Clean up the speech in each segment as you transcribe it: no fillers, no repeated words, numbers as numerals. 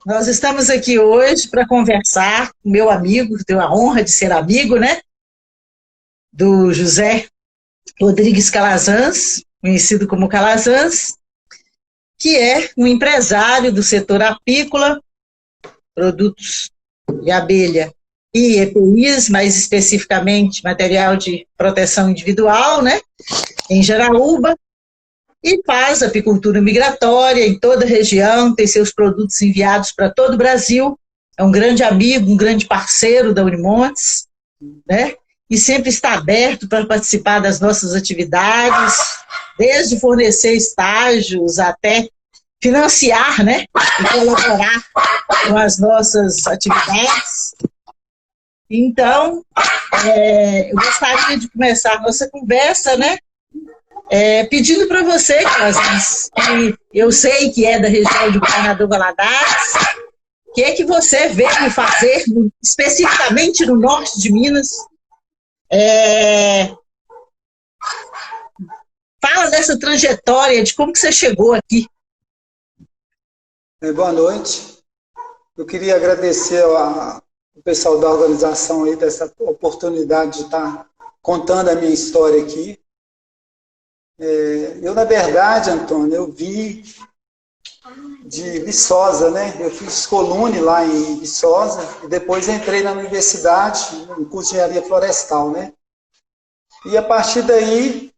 Nós estamos aqui hoje para conversar com meu amigo, tenho a honra de ser amigo, né? Do José Rodrigues Calazans, conhecido como Calazans, que é um empresário do setor apícola, produtos de abelha e EPIs, mais especificamente material de proteção individual, né? Em Jaraúba, e faz apicultura migratória em toda a região, tem seus produtos enviados para todo o Brasil, é um grande amigo, um grande parceiro da Unimontes, né? E sempre está aberto para participar das nossas atividades, desde fornecer estágios até financiar, né? E colaborar com as nossas atividades. Então, eu gostaria de começar a nossa conversa, né? Pedindo para você, que eu sei que é da região de Governador Valadares, o que é que você veio fazer, especificamente no norte de Minas? Fala dessa trajetória, de como que você chegou aqui. Boa noite. Eu queria agradecer ao pessoal da organização aí dessa oportunidade de estar contando a minha história aqui. Na verdade, Antônio, eu vim de Viçosa, né? Eu fiz colune lá em Viçosa e depois entrei na universidade, no curso de engenharia florestal, né? E a partir daí,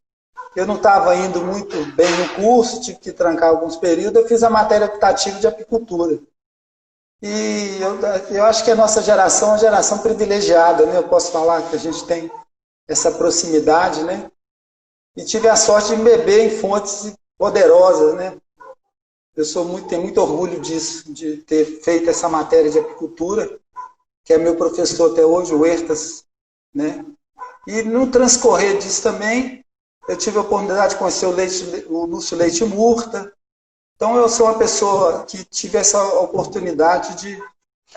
eu não estava indo muito bem no curso, tive que trancar alguns períodos, eu fiz a matéria optativa de apicultura. E eu acho que a nossa geração é uma geração privilegiada, né? Eu posso falar que a gente tem essa proximidade, né? E tive a sorte de me beber em fontes poderosas, né? Eu tenho muito orgulho disso, de ter feito essa matéria de apicultura, que é meu professor até hoje, o Huertas, né? E no transcorrer disso também, eu tive a oportunidade de conhecer o Lúcio Leite Murta. Então, eu sou uma pessoa que tive essa oportunidade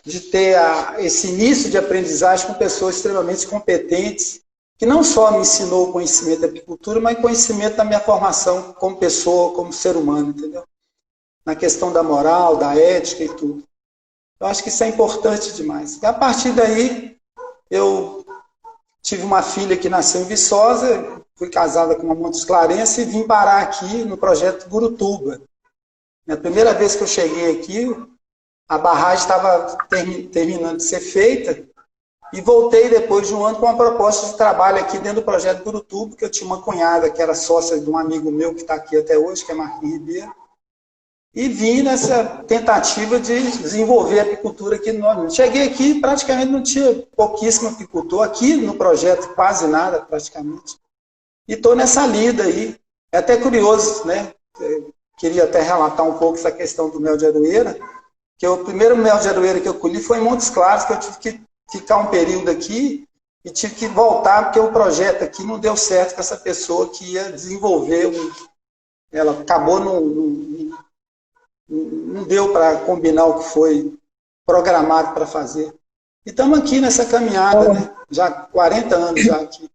de ter esse início de aprendizagem com pessoas extremamente competentes, que não só me ensinou o conhecimento da apicultura, mas conhecimento da minha formação como pessoa, como ser humano, entendeu? Na questão da moral, da ética e tudo. Eu acho que isso é importante demais. E a partir daí, eu tive uma filha que nasceu em Viçosa, fui casada com uma Montes Clarence e vim parar aqui no projeto Gurutuba. A primeira vez que eu cheguei aqui, a barragem estava terminando de ser feita, e voltei depois de um ano com uma proposta de trabalho aqui dentro do projeto Gurutuba, que eu tinha uma cunhada que era sócia de um amigo meu que está aqui até hoje, que é Marquinhos Ribeiro, e vim nessa tentativa de desenvolver a apicultura aqui no Norte. Cheguei aqui, praticamente não tinha pouquíssimo apicultor, aqui no projeto quase nada, praticamente, e estou nessa lida aí. É até curioso, né? Queria até relatar um pouco essa questão do mel de aroeira, que o primeiro mel de aroeira que eu colhi foi em Montes Claros, que eu tive que ficar um período aqui e tive que voltar, porque o projeto aqui não deu certo com essa pessoa que ia desenvolver. Ela acabou, não deu para combinar o que foi programado para fazer. E estamos aqui nessa caminhada, né? Já há 40 anos já aqui.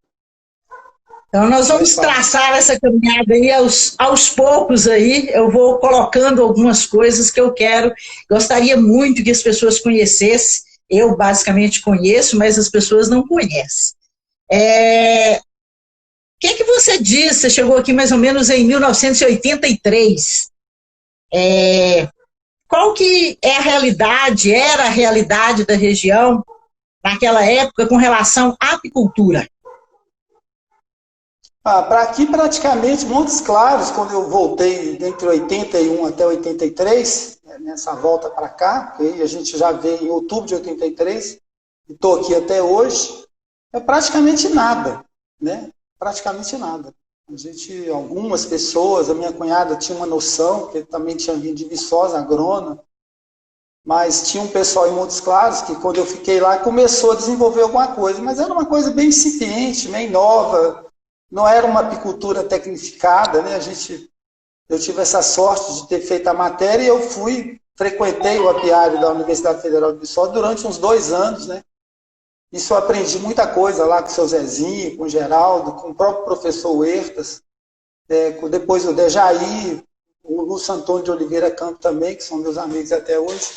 Então, nós vamos traçar essa caminhada aí aos poucos aí. Eu vou colocando algumas coisas que eu gostaria muito que as pessoas conhecessem. Eu, basicamente, conheço, mas as pessoas não conhecem. O que você diz? Você chegou aqui mais ou menos em 1983. Qual que é a realidade, era a realidade da região naquela época com relação à apicultura? Para aqui, praticamente, Montes Claros, quando eu voltei entre 81 até 83, nessa volta para cá, que a gente já veio em outubro de 83, e estou aqui até hoje, é praticamente nada, né? Praticamente nada. Algumas pessoas, a minha cunhada tinha uma noção, que também tinha vindo de Viçosa, agrônoma, mas tinha um pessoal em Montes Claros que, quando eu fiquei lá, começou a desenvolver alguma coisa, mas era uma coisa bem incipiente, bem nova, não era uma apicultura tecnificada, né? Eu tive essa sorte de ter feito a matéria e eu frequentei o apiário da Universidade Federal de Viçosa durante uns 2 anos, né? Isso eu aprendi muita coisa lá com o seu Zezinho, com o Geraldo, com o próprio professor Huertas, depois o Dejaí, o Lúcio Antônio de Oliveira Campos também, que são meus amigos até hoje.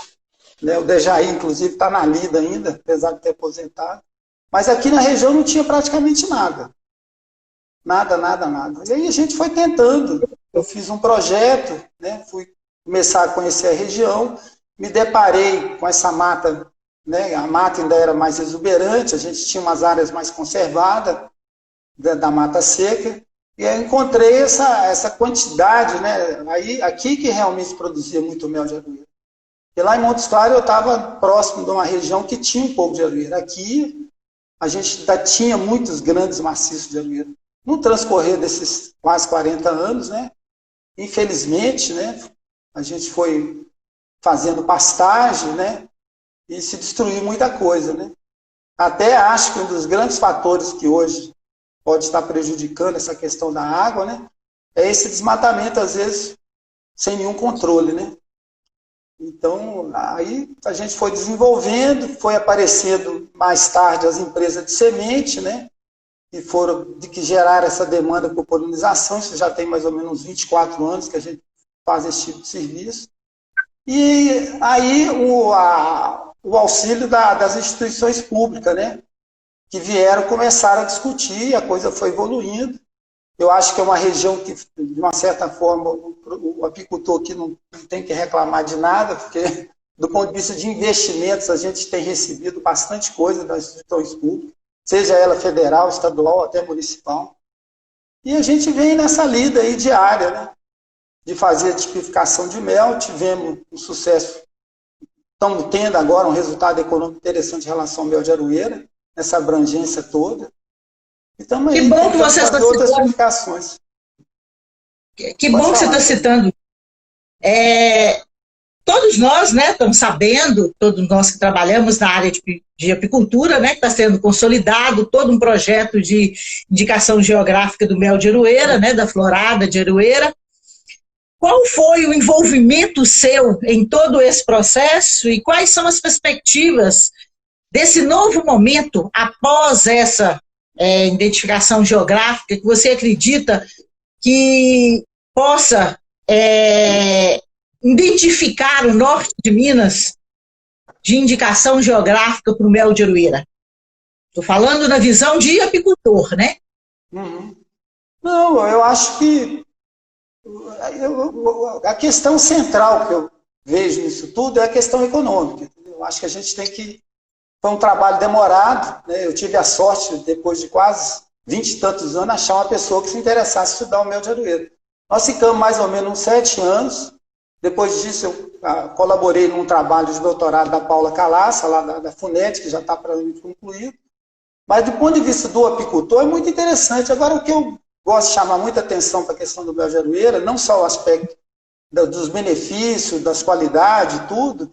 né? O Dejaí, inclusive, está na lida ainda, apesar de ter aposentado. Mas aqui na região não tinha praticamente nada. Nada, nada, nada. E aí a gente foi tentando. Eu fiz um projeto, né? Fui começar a conhecer a região, me deparei com essa mata, né? A mata ainda era mais exuberante, a gente tinha umas áreas mais conservadas da mata seca, e eu encontrei essa quantidade, né? Aí, aqui que realmente produzia muito mel de aroeira. E lá em Montes Claros eu estava próximo de uma região que tinha um pouco de aroeira. Aqui a gente ainda tinha muitos grandes maciços de aroeira. No transcorrer desses quase 40 anos, né? Infelizmente, né? A gente foi fazendo pastagem, né? E se destruiu muita coisa, né? Até acho que um dos grandes fatores que hoje pode estar prejudicando essa questão da água, né? É esse desmatamento, às vezes, sem nenhum controle, né? Então, aí a gente foi desenvolvendo, foi aparecendo mais tarde as empresas de semente, né? Que geraram essa demanda por polinização. Isso já tem mais ou menos uns 24 anos que a gente faz esse tipo de serviço. E aí o auxílio das instituições públicas, né? Que vieram começar a discutir, a coisa foi evoluindo. Eu acho que é uma região que, de uma certa forma, o apicultor aqui não tem que reclamar de nada, porque, do ponto de vista de investimentos, a gente tem recebido bastante coisa das instituições públicas, seja ela federal, estadual, até municipal. E a gente vem nessa lida aí diária, né? De fazer a tipificação de mel, tivemos um sucesso, estamos tendo agora um resultado econômico interessante em relação ao mel de aroeira, nessa abrangência toda. Então, que bom que você está outras publicações. Que bom que você está citando. Todos nós, né, estamos sabendo, todos nós que trabalhamos na área de apicultura, né, que está sendo consolidado todo um projeto de indicação geográfica do mel de aroeira, né, da florada de aroeira. Qual foi o envolvimento seu em todo esse processo e quais são as perspectivas desse novo momento após essa identificação geográfica que você acredita que possa identificar o norte de Minas de indicação geográfica para o mel de aroeira? Estou falando na visão de apicultor, né? Uhum. Não, eu acho que a questão central que eu vejo nisso tudo é a questão econômica. Eu acho que a gente tem que... Foi um trabalho demorado, né? Eu tive a sorte, depois de quase 20 e tantos anos, achar uma pessoa que se interessasse em estudar o mel de aroeira. Nós ficamos mais ou menos uns 7 anos. Depois disso, eu colaborei num trabalho de doutorado da Paula Calaça, lá da FUNET, que já está para concluído. Mas, do ponto de vista do apicultor, é muito interessante. Agora, o que eu gosto de chamar muita atenção para a questão do mel de aroeira, não só o aspecto dos benefícios, das qualidades e tudo,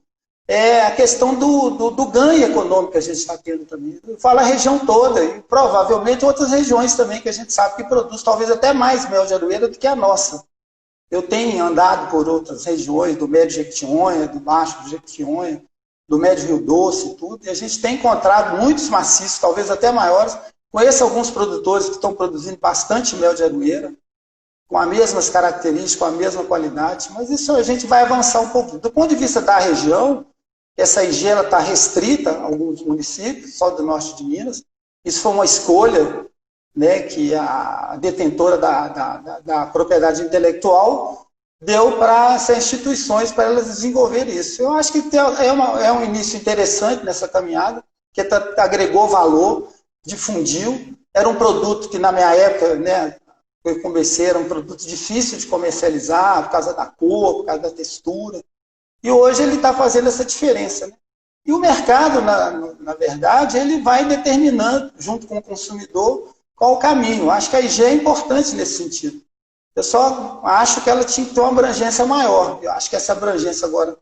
é a questão do ganho econômico que a gente está tendo também. Eu falo a região toda, e provavelmente outras regiões também que a gente sabe que produz talvez até mais mel de aroeira do que a nossa. Eu tenho andado por outras regiões, do Médio Jequitinhonha, do Baixo do Jequitinhonha, do Médio Rio Doce e tudo, e a gente tem encontrado muitos maciços, talvez até maiores. Conheço alguns produtores que estão produzindo bastante mel de aroeira, com as mesmas características, com a mesma qualidade, mas isso a gente vai avançar um pouquinho. Do ponto de vista da região, essa IG está restrita a alguns municípios, só do norte de Minas. Isso foi uma escolha, né, que a detentora da propriedade intelectual deu para essas instituições, para elas desenvolverem isso. Eu acho que é um início interessante nessa caminhada, que agregou valor, difundiu. Era um produto que, na minha época, né, eu comecei, era um produto difícil de comercializar, por causa da cor, por causa da textura. E hoje ele está fazendo essa diferença, né? E o mercado, na verdade, ele vai determinando, junto com o consumidor, qual o caminho. Acho que a IG é importante nesse sentido. Eu só acho que ela tinha que ter uma abrangência maior. Eu acho que essa abrangência agora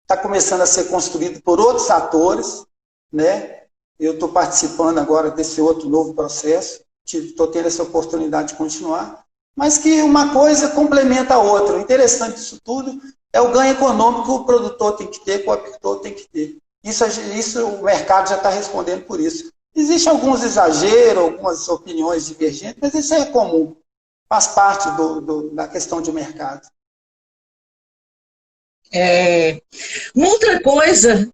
está começando a ser construída por outros atores, né? Eu estou participando agora desse outro novo processo, estou tendo essa oportunidade de continuar, mas que uma coisa complementa a outra. O interessante disso tudo é o ganho econômico que o produtor tem que ter, que o apicultor tem que ter. Isso o mercado já está respondendo por isso. Existem alguns exageros, algumas opiniões divergentes, mas isso é comum, faz parte da questão de mercado. É, uma outra coisa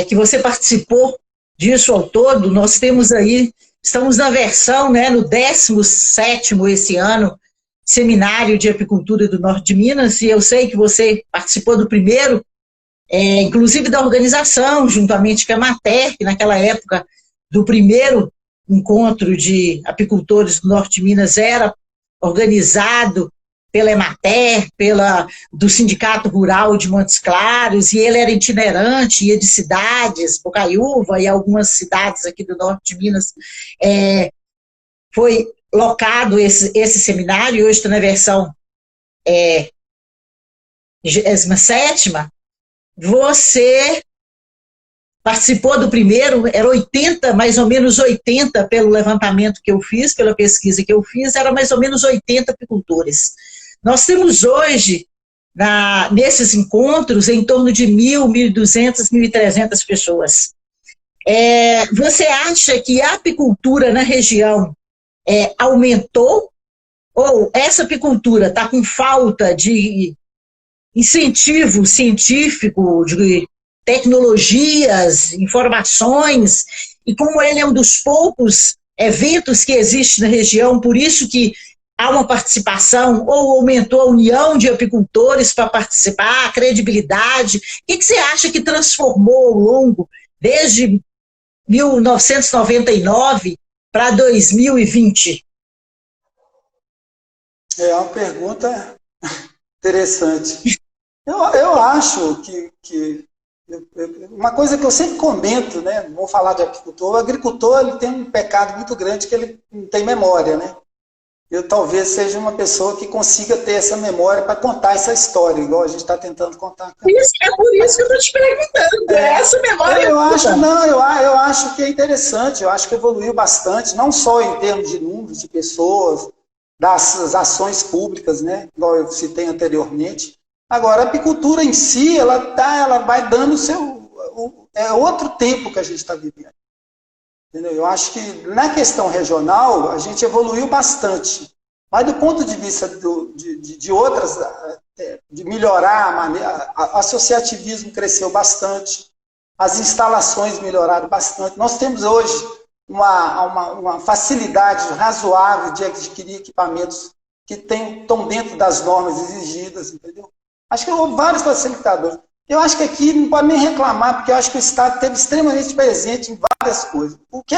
que você participou disso ao todo, nós temos aí, estamos na versão, né, no 17º esse ano, Seminário de Apicultura do Norte de Minas, e eu sei que você participou do primeiro, inclusive da organização, juntamente com a Emater, que naquela época do primeiro encontro de apicultores do Norte de Minas era organizado pela Emater, do Sindicato Rural de Montes Claros, e ele era itinerante, ia de cidades, Bocaiúva e algumas cidades aqui do Norte de Minas. Foi locado esse seminário, e hoje está na versão 27ª. Você participou do primeiro, era 80, mais ou menos 80, pelo levantamento que eu fiz, pela pesquisa que eu fiz, era mais ou menos 80 apicultores. Nós temos hoje, nesses encontros, em torno de 1.000, 1.200, 1.300 pessoas. Você acha que a apicultura na região aumentou? Ou essa apicultura está com falta de incentivo científico, de tecnologias, informações, e como ele é um dos poucos eventos que existe na região, por isso que há uma participação, ou aumentou a união de apicultores para participar, a credibilidade. O que você acha que transformou ao longo, desde 1999 para 2020? É uma pergunta interessante. Eu acho que uma coisa que eu sempre comento, né? Vou falar de apicultor. O agricultor, ele tem um pecado muito grande, que ele não tem memória, né? Eu talvez seja uma pessoa que consiga ter essa memória para contar essa história, igual a gente está tentando contar. É por isso que eu estou te perguntando. Essa memória. Eu acho que é interessante. Eu acho que evoluiu bastante, não só em termos de números de pessoas, das ações públicas, né? Igual eu citei anteriormente. Agora, a apicultura em si, ela vai dando outro tempo que a gente está vivendo. Entendeu? Eu acho que na questão regional a gente evoluiu bastante, mas do ponto de vista de outras, de melhorar a maneira, o associativismo cresceu bastante, as instalações melhoraram bastante. Nós temos hoje uma facilidade razoável de adquirir equipamentos que estão dentro das normas exigidas, entendeu? Acho que houve vários facilitadores. Eu acho que aqui não pode nem reclamar, porque eu acho que o Estado esteve extremamente presente em várias coisas. O que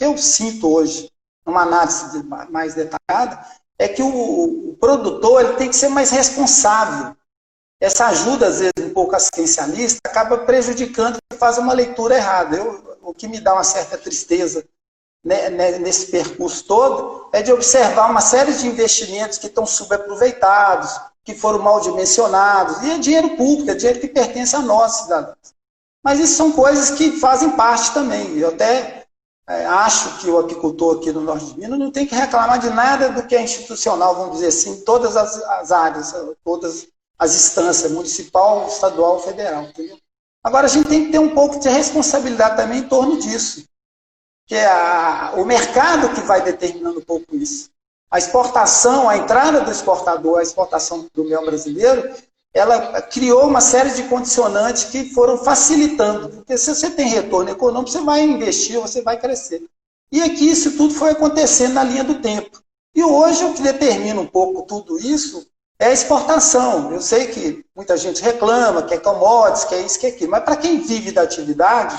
eu sinto hoje, numa análise mais detalhada, é que o produtor ele tem que ser mais responsável. Essa ajuda, às vezes, um pouco assistencialista, acaba prejudicando e faz uma leitura errada. O que me dá uma certa tristeza, né, nesse percurso todo é de observar uma série de investimentos que estão subaproveitados, que foram mal dimensionados, e é dinheiro público, é dinheiro que pertence a nós, cidadãos. Mas isso são coisas que fazem parte também. Eu até acho que o apicultor aqui no Norte de Minas não tem que reclamar de nada do que é institucional, vamos dizer assim, em todas as áreas, todas as instâncias, municipal, estadual, federal. Entendeu? Agora, a gente tem que ter um pouco de responsabilidade também em torno disso, que é o mercado que vai determinando um pouco isso. A exportação, a entrada do exportador, a exportação do mel brasileiro, ela criou uma série de condicionantes que foram facilitando. Porque se você tem retorno econômico, você vai investir, você vai crescer. E aqui isso tudo foi acontecendo na linha do tempo. E hoje o que determina um pouco tudo isso é a exportação. Eu sei que muita gente reclama, que é commodities, que é isso, que é aquilo. Mas para quem vive da atividade,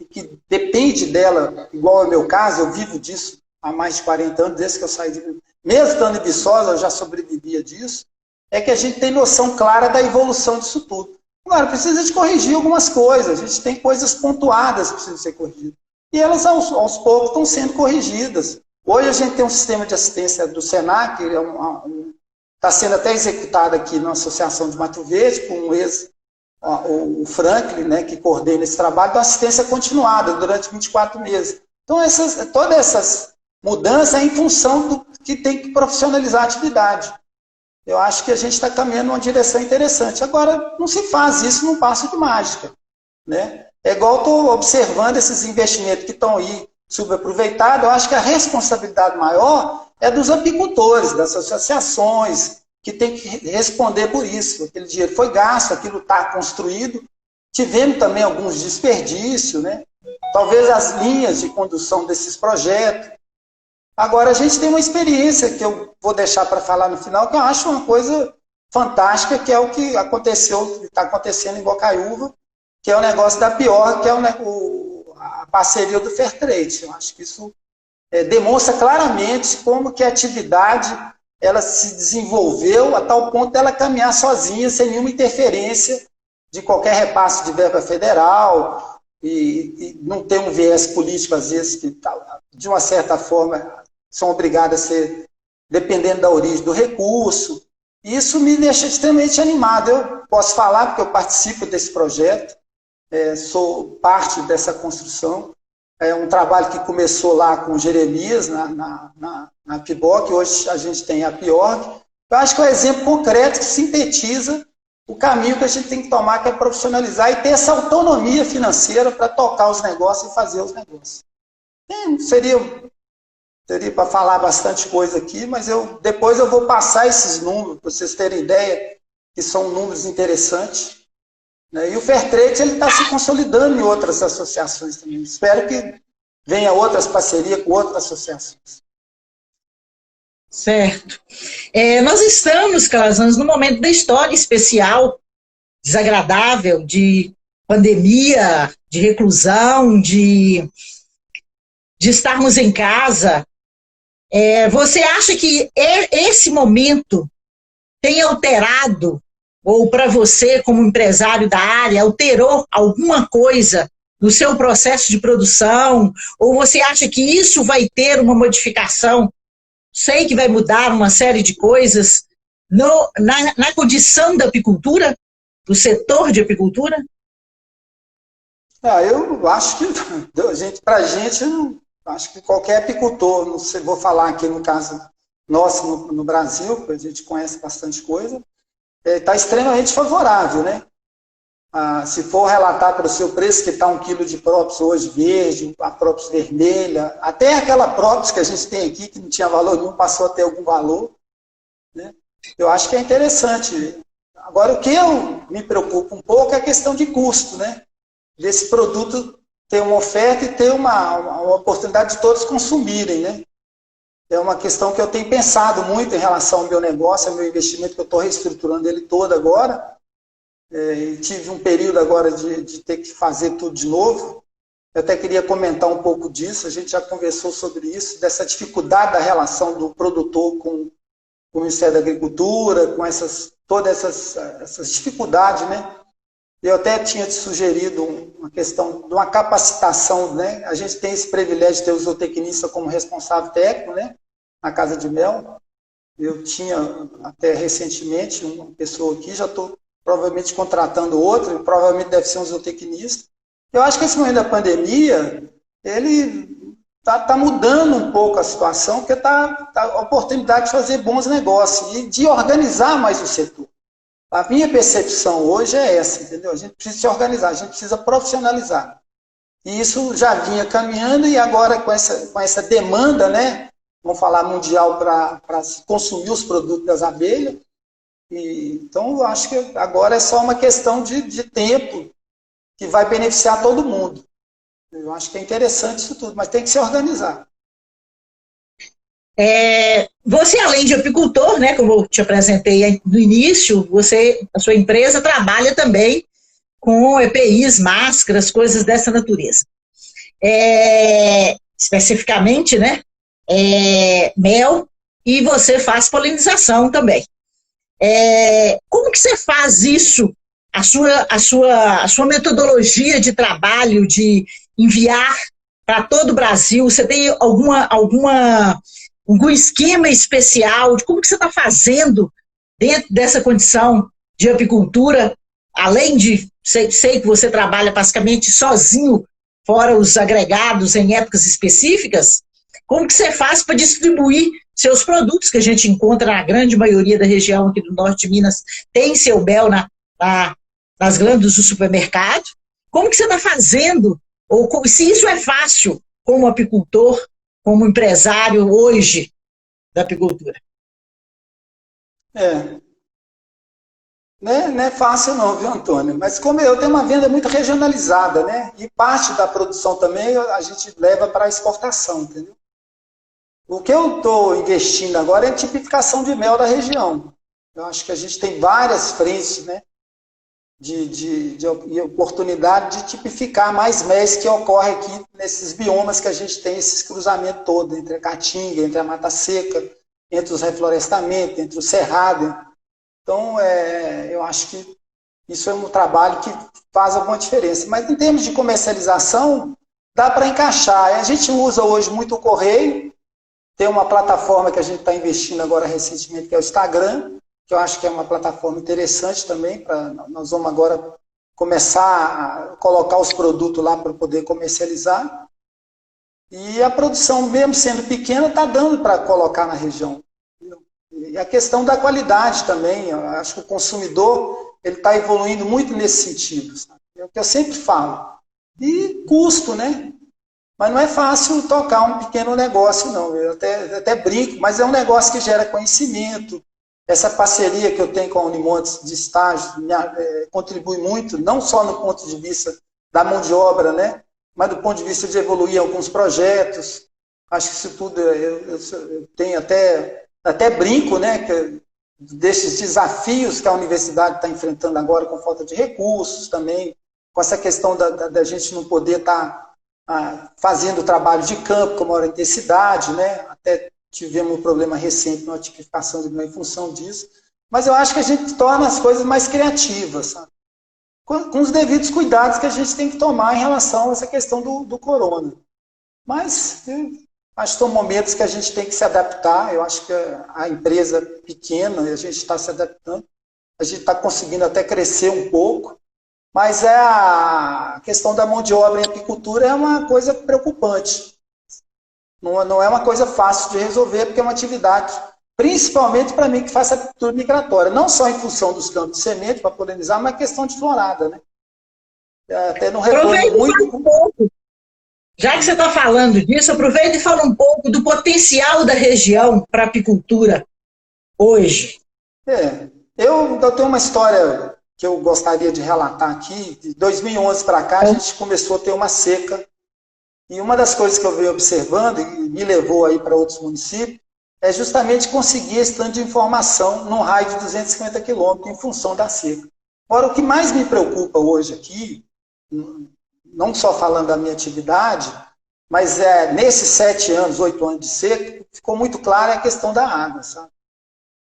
e que depende dela, igual é o meu caso, eu vivo disso há mais de 40 anos, desde que eu saí de... Mesmo estando em Viçosa, eu já sobrevivia disso, é que a gente tem noção clara da evolução disso tudo. Agora, precisa de corrigir algumas coisas, a gente tem coisas pontuadas que precisam ser corrigidas. E elas, aos poucos, estão sendo corrigidas. Hoje a gente tem um sistema de assistência do Senac, está sendo até executado aqui na Associação de Mato Verde, com o Franklin, né, que coordena esse trabalho, de assistência continuada durante 24 meses. Então, todas essas mudanças é em função do que tem que profissionalizar a atividade. Eu acho que a gente está caminhando numa direção interessante. Agora, não se faz isso num passo de mágica. Né? É igual eu estou observando esses investimentos que estão aí subaproveitados. Eu acho que a responsabilidade maior é dos apicultores, das associações, que tem que responder por isso. Aquele dinheiro foi gasto, aquilo está construído. Tivemos também alguns desperdícios, né? Talvez as linhas de condução desses projetos. Agora, a gente tem uma experiência que eu vou deixar para falar no final, que eu acho uma coisa fantástica, que é o que aconteceu, está acontecendo em Bocaiúva, que é o negócio da Pior, que é a parceria do Fairtrade. Eu acho que isso demonstra claramente como que a atividade ela se desenvolveu a tal ponto dela caminhar sozinha, sem nenhuma interferência de qualquer repasse de verba federal, e não ter um viés político, às vezes, que, de uma certa forma, são obrigados a ser, dependendo da origem do recurso. Isso me deixa extremamente animado. Eu posso falar, porque eu participo desse projeto, sou parte dessa construção. É um trabalho que começou lá com o Jeremias, na PIBOC, hoje a gente tem a Piorg. Eu acho que é um exemplo concreto que sintetiza o caminho que a gente tem que tomar, que é profissionalizar e ter essa autonomia financeira para tocar os negócios e fazer os negócios. Teria para falar bastante coisa aqui, mas depois eu vou passar esses números, para vocês terem ideia, que são números interessantes. Né? E o Fairtrade está se consolidando em outras associações também. Espero que venha outras parcerias com outras associações. Certo. Nós estamos, Calazans, num momento da história especial, desagradável, de pandemia, de reclusão, de estarmos em casa. Você acha que esse momento tem alterado, ou para você, como empresário da área, alterou alguma coisa no seu processo de produção? Ou você acha que isso vai ter uma modificação? Sei que vai mudar uma série de coisas na condição da apicultura, do setor de apicultura? Eu acho que, para a gente, acho que qualquer apicultor, não sei, vou falar aqui no caso nosso no Brasil, porque a gente conhece bastante coisa, está extremamente favorável, né? Se for relatar para o seu preço que está 1 quilo de própolis hoje verde, a própolis vermelha, até aquela própolis que a gente tem aqui, que não tinha valor nenhum, passou a ter algum valor, né? Eu acho que é interessante. Agora, o que eu me preocupo um pouco é a questão de custo, né? Desse produto ter uma oferta e ter uma oportunidade de todos consumirem, né? É uma questão que eu tenho pensado muito em relação ao meu negócio, ao meu investimento, que eu estou reestruturando ele todo agora. Tive um período agora de ter que fazer tudo de novo. Eu até queria comentar um pouco disso, a gente já conversou sobre isso, dessa dificuldade da relação do produtor com o Ministério da Agricultura, com todas essas dificuldades, né? Eu até tinha te sugerido uma questão de uma capacitação, né? A gente tem esse privilégio de ter o zootecnista como responsável técnico, né? Na Casa de Mel. Eu tinha até recentemente uma pessoa aqui, já estou provavelmente contratando outro, provavelmente deve ser um zootecnista. Eu acho que esse momento da pandemia, ele está mudando um pouco a situação, porque está a oportunidade de fazer bons negócios e de organizar mais o setor. A minha percepção hoje é essa, entendeu? A gente precisa se organizar, a gente precisa profissionalizar. E isso já vinha caminhando e agora com essa demanda, né? Vamos falar mundial para consumir os produtos das abelhas. Então, eu acho que agora é só uma questão de tempo que vai beneficiar todo mundo. Eu acho que é interessante isso tudo, mas tem que se organizar. Você, além de apicultor, né, como eu te apresentei no início, a sua empresa trabalha também com EPIs, máscaras, coisas dessa natureza. Especificamente, né, mel, e você faz polinização também. Como que você faz isso? A sua metodologia de trabalho, de enviar para todo o Brasil, você tem algum esquema especial de como que você está fazendo dentro dessa condição de apicultura, além de, sei que você trabalha basicamente sozinho, fora os agregados em épocas específicas, como que você faz para distribuir seus produtos, que a gente encontra na grande maioria da região aqui do norte de Minas, tem seu mel nas glândulas do supermercado? Como que você está fazendo? Ou se isso é fácil como apicultor, como empresário hoje da apicultura? É. Não é fácil não, viu, Antônio? Mas como eu tenho uma venda muito regionalizada, né? E parte da produção também a gente leva para exportação, entendeu? O que eu estou investindo agora é em tipificação de mel da região. Eu acho que a gente tem várias frentes, né? De oportunidade de tipificar mais méis que ocorrem aqui nesses biomas que a gente tem, esses cruzamentos todos, entre a caatinga, entre a mata seca, entre os reflorestamentos, entre o cerrado. Então, eu acho que isso é um trabalho que faz alguma diferença. Mas em termos de comercialização, dá para encaixar. A gente usa hoje muito o correio, tem uma plataforma que a gente está investindo agora recentemente, que é o Instagram, que eu acho que é uma plataforma interessante também. Nós vamos agora começar a colocar os produtos lá para poder comercializar. E a produção, mesmo sendo pequena, está dando para colocar na região. E a questão da qualidade também, eu acho que o consumidor está evoluindo muito nesse sentido. Sabe? É o que eu sempre falo. E custo, né? Mas não é fácil tocar um pequeno negócio, não. Eu até brinco, mas é um negócio que gera conhecimento. Essa parceria que eu tenho com a Unimontes de estágio contribui muito, não só no ponto de vista da mão de obra, né? Mas do ponto de vista de evoluir alguns projetos. Acho que isso tudo eu tenho até brinco, né, desses desafios que a universidade está enfrentando agora com falta de recursos também, com essa questão da gente não poder estar fazendo trabalho de campo com maior intensidade, né, até tivemos um problema recente na tipificação de mel em função disso, mas eu acho que a gente torna as coisas mais criativas, sabe? Com os devidos cuidados que a gente tem que tomar em relação a essa questão do corona. Mas acho que são momentos que a gente tem que se adaptar. Eu acho que a empresa é pequena, a gente está se adaptando, a gente está conseguindo até crescer um pouco, mas a questão da mão de obra em apicultura é uma coisa preocupante. Não é uma coisa fácil de resolver, porque é uma atividade, principalmente para mim que faço apicultura migratória, não só em função dos campos de semente para polinizar, mas questão de florada, né? Até não retorno muito. Já que você está falando disso, aproveita e fala um pouco do potencial da região para a apicultura hoje. Eu tenho uma história que eu gostaria de relatar aqui. De 2011 para cá, a gente começou a ter uma seca. E uma das coisas que eu venho observando, e me levou aí para outros municípios, é justamente conseguir esse tanto de informação num raio de 250 quilômetros em função da seca. Agora, o que mais me preocupa hoje aqui, não só falando da minha atividade, mas nesses 7 anos, 8 anos de seca, ficou muito clara a questão da água, sabe?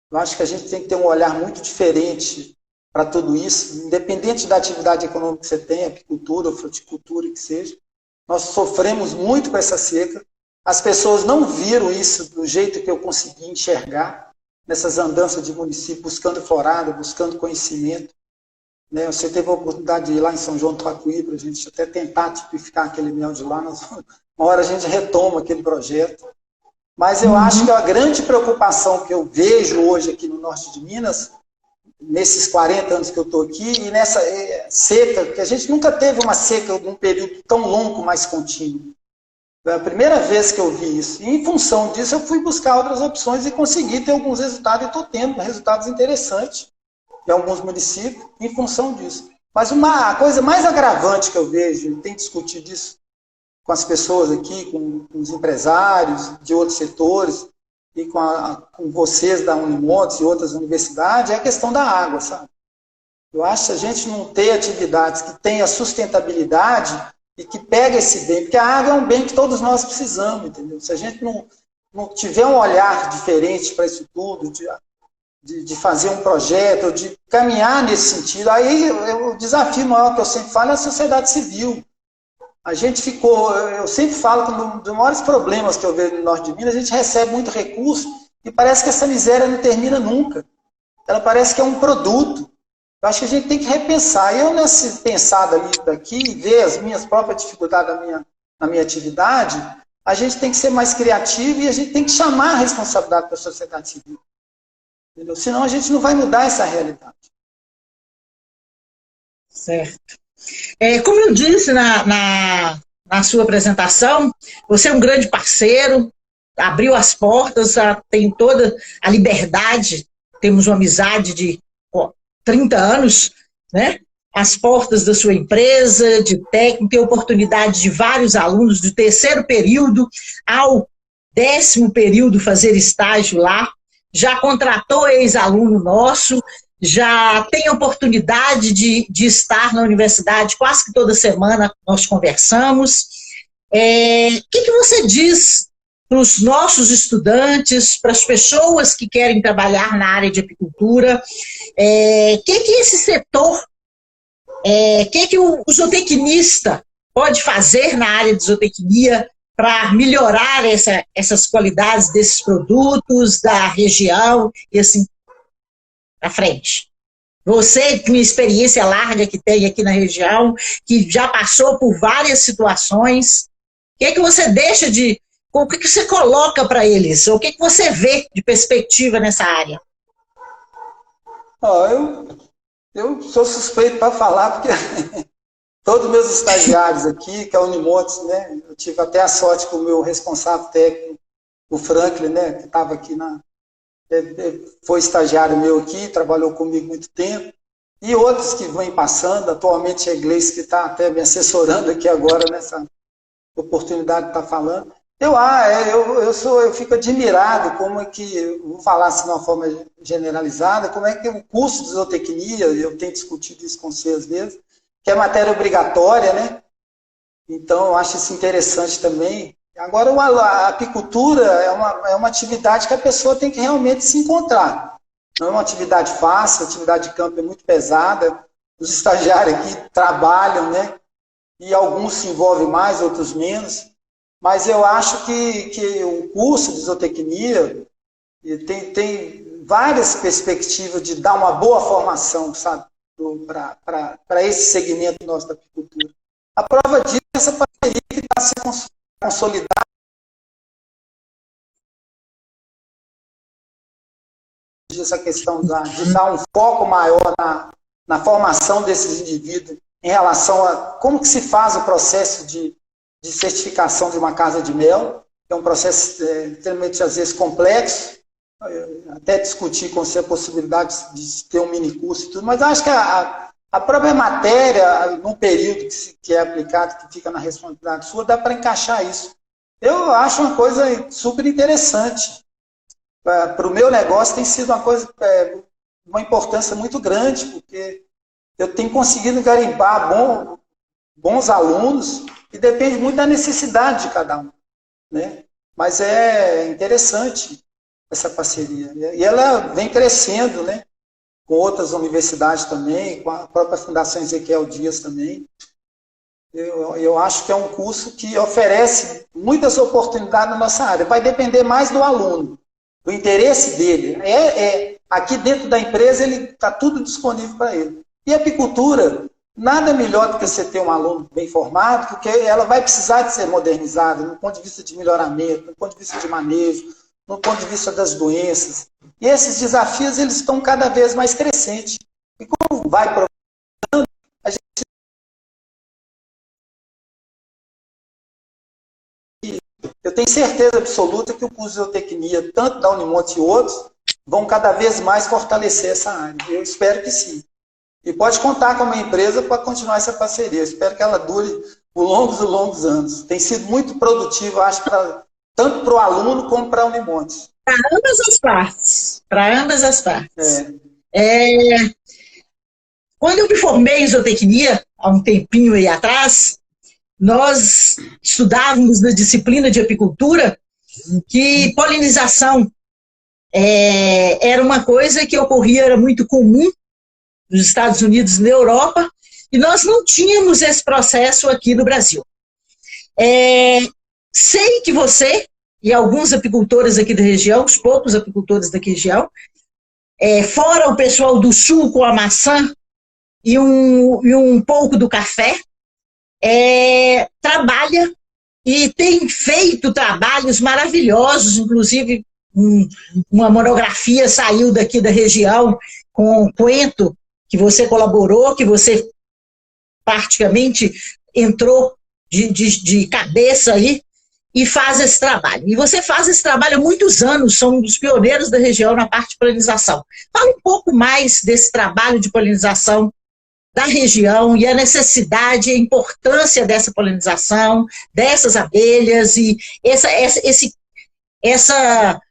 Eu acho que a gente tem que ter um olhar muito diferente para tudo isso, independente da atividade econômica que você tem, apicultura ou fruticultura, que seja. Nós sofremos muito com essa seca, as pessoas não viram isso do jeito que eu consegui enxergar, nessas andanças de município, buscando florada, buscando conhecimento. Você teve a oportunidade de ir lá em São João do Pacuí, para a gente até tentar tipificar aquele mel de lá, uma hora a gente retoma aquele projeto. Mas eu acho que a grande preocupação que eu vejo hoje aqui no norte de Minas, nesses 40 anos que eu estou aqui, e nessa seca, que a gente nunca teve uma seca num período tão longo, mais contínuo. Foi a primeira vez que eu vi isso. E em função disso, eu fui buscar outras opções e consegui ter alguns resultados, e estou tendo resultados interessantes em alguns municípios, em função disso. Mas a coisa mais agravante que eu vejo, e tenho discutido isso com as pessoas aqui, com os empresários de outros setores, e com vocês da Unimontes e outras universidades, é a questão da água, sabe? Eu acho que a gente não ter atividades que tenham sustentabilidade e que pegue esse bem, porque a água é um bem que todos nós precisamos, entendeu? Se a gente não tiver um olhar diferente para isso tudo, de fazer um projeto, de caminhar nesse sentido, aí o desafio maior que eu sempre falo é a sociedade civil. A gente eu sempre falo que um dos maiores problemas que eu vejo no norte de Minas, a gente recebe muito recurso e parece que essa miséria não termina nunca. Ela parece que é um produto. Eu acho que a gente tem que repensar. Eu, nesse pensar daqui, ver as minhas próprias dificuldades na minha atividade, a gente tem que ser mais criativo e a gente tem que chamar a responsabilidade da sociedade civil. Entendeu? Senão a gente não vai mudar essa realidade. Certo. Como eu disse na sua apresentação, você é um grande parceiro, abriu as portas, tem toda a liberdade temos uma amizade de 30 anos, né? As portas da sua empresa, de técnico, tem oportunidade de vários alunos do terceiro período ao 10º período fazer estágio lá, já contratou ex-aluno nosso, já tem oportunidade de estar na universidade quase que toda semana nós conversamos. O que você diz para os nossos estudantes, para as pessoas que querem trabalhar na área de apicultura? Que esse setor, que o zootecnista pode fazer na área de zootecnia para melhorar essas qualidades desses produtos, da região e assim à frente? Você, com a experiência larga que tem aqui na região, que já passou por várias situações, o que você deixa de... O que você coloca para eles? O que você vê de perspectiva nessa área? Eu sou suspeito para falar, porque todos os meus estagiários aqui, que é a Unimontes, né? Eu tive até a sorte com o meu responsável técnico, o Franklin, né? Que estava aqui foi estagiário meu aqui, trabalhou comigo muito tempo. E outros que vêm passando, atualmente a Gleice, que está até me assessorando aqui agora nessa oportunidade de estar falando. Eu fico admirado como é que, vou falar assim de uma forma generalizada, como é que o curso de zootecnia, eu tenho discutido isso com vocês às vezes, que é matéria obrigatória, né? Então, eu acho isso interessante também. Agora, a apicultura é uma atividade que a pessoa tem que realmente se encontrar. Não é uma atividade fácil, a atividade de campo é muito pesada, os estagiários aqui trabalham, né? E alguns se envolvem mais, outros menos. Mas eu acho que o curso de zootecnia tem várias perspectivas de dar uma boa formação, sabe, para esse segmento nosso da apicultura. A prova disso é essa parceria que está se consolidando. Essa questão de dar um foco maior na formação desses indivíduos em relação a como que se faz o processo de certificação de uma casa de mel, que é um processo extremamente, às vezes, complexo. Até discutir com você a possibilidade de ter um mini curso e tudo, mas acho que a própria matéria, num período que é aplicado, que fica na responsabilidade sua, dá para encaixar isso. Eu acho uma coisa super interessante. Para o meu negócio tem sido uma importância muito grande, porque eu tenho conseguido garimpar bons alunos, e depende muito da necessidade de cada um, né? Mas é interessante essa parceria. E ela vem crescendo, né? Com outras universidades também, com a própria Fundação Ezequiel Dias também. Eu acho que é um curso que oferece muitas oportunidades na nossa área. Vai depender mais do aluno, do interesse dele. Aqui dentro da empresa está tudo disponível para ele. E a apicultura, nada melhor do que você ter um aluno bem formado, porque ela vai precisar de ser modernizada, no ponto de vista de melhoramento, no ponto de vista de manejo, no ponto de vista das doenças. E esses desafios, eles estão cada vez mais crescentes. E como vai progredindo, a gente... Eu tenho certeza absoluta que o curso de zootecnia, tanto da Unimontes e outros, vão cada vez mais fortalecer essa área. Eu espero que sim. E pode contar com a minha empresa para continuar essa parceria. Eu espero que ela dure por longos e longos anos. Tem sido muito produtivo, acho, tanto para o aluno como para a Unimontes. Para ambas as partes. Para ambas as partes. Quando eu me formei em zootecnia, há um tempinho aí atrás, nós estudávamos na disciplina de apicultura que polinização era uma coisa que ocorria, era muito comum nos Estados Unidos e na Europa, e nós não tínhamos esse processo aqui no Brasil. Sei que você e alguns apicultores aqui da região, os poucos apicultores daqui da região, fora o pessoal do sul com a maçã e um pouco do café, trabalha e tem feito trabalhos maravilhosos, inclusive uma monografia saiu daqui da região com o Coentro, que você colaborou, que você praticamente entrou de cabeça aí, e faz esse trabalho. E você faz esse trabalho há muitos anos, são um dos pioneiros da região na parte de polinização. Fala um pouco mais desse trabalho de polinização da região e a necessidade e a importância dessa polinização, dessas abelhas e essa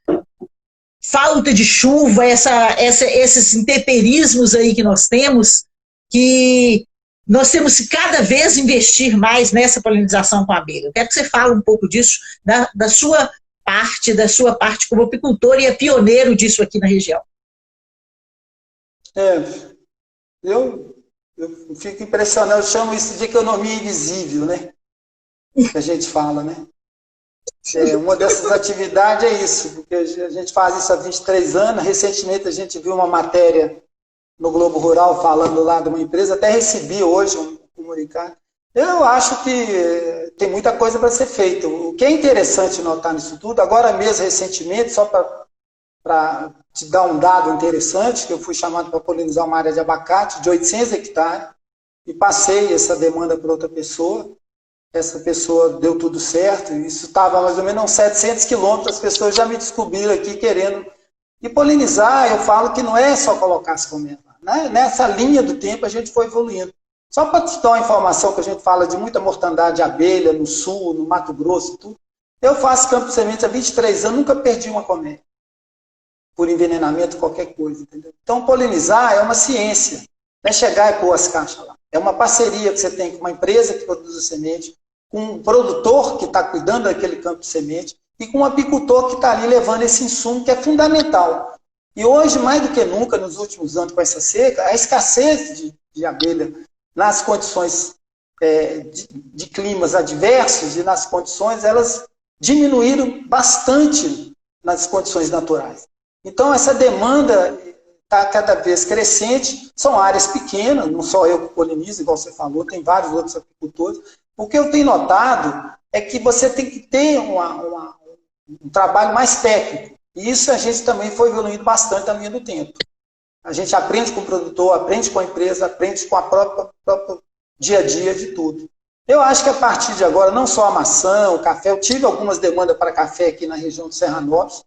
falta de chuva, esses intemperismos aí que nós temos, que nós temos que cada vez investir mais nessa polinização com a abelha. Eu quero que você fale um pouco disso, da sua parte como apicultor e é pioneiro disso aqui na região. Eu fico impressionado, eu chamo isso de economia invisível, né? Que a gente fala, né? Uma dessas atividades é isso, porque a gente faz isso há 23 anos. Recentemente a gente viu uma matéria no Globo Rural falando lá de uma empresa, até recebi hoje um comunicado. Eu acho que tem muita coisa para ser feita. O que é interessante notar nisso tudo, agora mesmo, recentemente, só para te dar um dado interessante, que eu fui chamado para polinizar uma área de abacate de 800 hectares e passei essa demanda para outra pessoa. Essa pessoa deu tudo certo, isso estava mais ou menos a uns 700 quilômetros, as pessoas já me descobriram aqui querendo. E polinizar, eu falo que não é só colocar as sementes. Né? Nessa linha do tempo a gente foi evoluindo. Só para te dar uma informação que a gente fala de muita mortandade de abelha no sul, no Mato Grosso e tudo. Eu faço campo de sementes há 23 anos, nunca perdi uma colmeia. Por envenenamento, qualquer coisa. Entendeu? Então, polinizar é uma ciência. Não é chegar e pôr as caixas lá. É uma parceria que você tem com uma empresa que produz a semente, com um produtor que está cuidando daquele campo de semente e com um apicultor que está ali levando esse insumo que é fundamental. E hoje, mais do que nunca, nos últimos anos com essa seca, a escassez de abelha nas condições de climas adversos e nas condições, elas diminuíram bastante nas condições naturais. Então, essa demanda está cada vez crescente, são áreas pequenas, não só eu que polinizo, igual você falou, tem vários outros apicultores. O que eu tenho notado é que você tem que ter um trabalho mais técnico. E isso a gente também foi evoluindo bastante ao longo do tempo. A gente aprende com o produtor, aprende com a empresa, aprende com a própria dia a dia de tudo. Eu acho que a partir de agora, não só a maçã, o café, eu tive algumas demandas para café aqui na região de Serranópolis,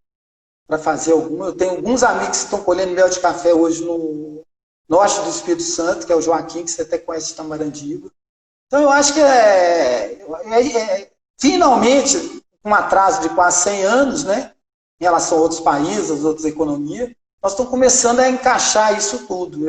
para fazer alguma. Eu tenho alguns amigos que estão colhendo mel de café hoje no norte do Espírito Santo, que é o Joaquim, que você até conhece de Tamarandiba. Então, eu acho que finalmente, com um atraso de quase 100 anos, né, em relação a outros países, outras economias, nós estamos começando a encaixar isso tudo.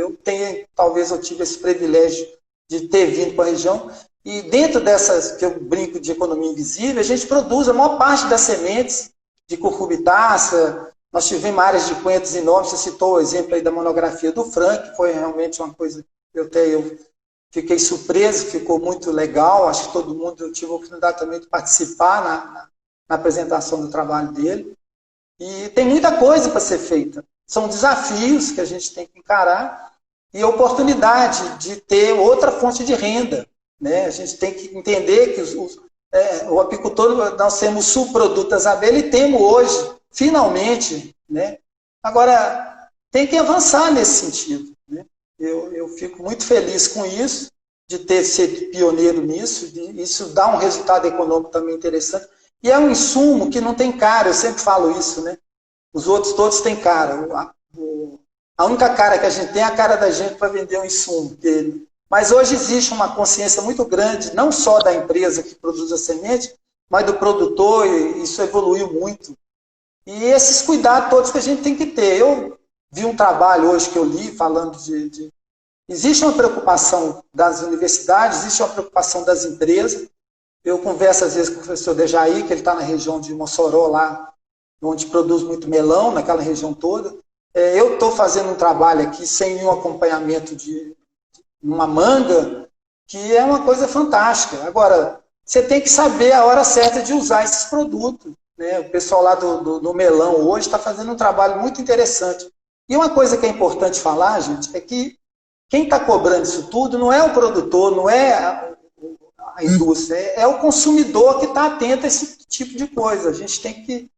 Talvez eu tive esse privilégio de ter vindo para a região, e dentro dessas, que eu brinco de economia invisível, a gente produz a maior parte das sementes de curcubitácea. Nós tivemos áreas de coentros enormes, você citou o exemplo aí da monografia do Frank, que foi realmente uma coisa que eu fiquei surpreso, ficou muito legal, acho que todo mundo, eu tive a oportunidade também de participar na apresentação do trabalho dele. E tem muita coisa para ser feita. São desafios que a gente tem que encarar e a oportunidade de ter outra fonte de renda. Né? A gente tem que entender que o apicultor, nós temos subproduto das abelhas e temos hoje, finalmente, né? Agora, tem que avançar nesse sentido. Né? Eu fico muito feliz com isso, de ter sido pioneiro nisso, isso dá um resultado econômico também interessante. E é um insumo que não tem cara, eu sempre falo isso, né? Os outros todos têm cara. A única cara que a gente tem é a cara da gente para vender um insumo dele. Mas hoje existe uma consciência muito grande, não só da empresa que produz a semente, mas do produtor, e isso evoluiu muito. E esses cuidados todos que a gente tem que ter. Eu vi um trabalho hoje que eu li, falando existe uma preocupação das universidades, existe uma preocupação das empresas. Eu converso às vezes com o professor Dejaí, que ele está na região de Mossoró, lá, onde produz muito melão, naquela região toda. Eu estou fazendo um trabalho aqui sem nenhum acompanhamento de uma manga, que é uma coisa fantástica. Agora, você tem que saber a hora certa de usar esses produtos. Né? O pessoal lá do melão hoje está fazendo um trabalho muito interessante. E uma coisa que é importante falar, gente, é que quem está cobrando isso tudo não é o produtor, não é a indústria, é o consumidor que está atento a esse tipo de coisa. A gente tem que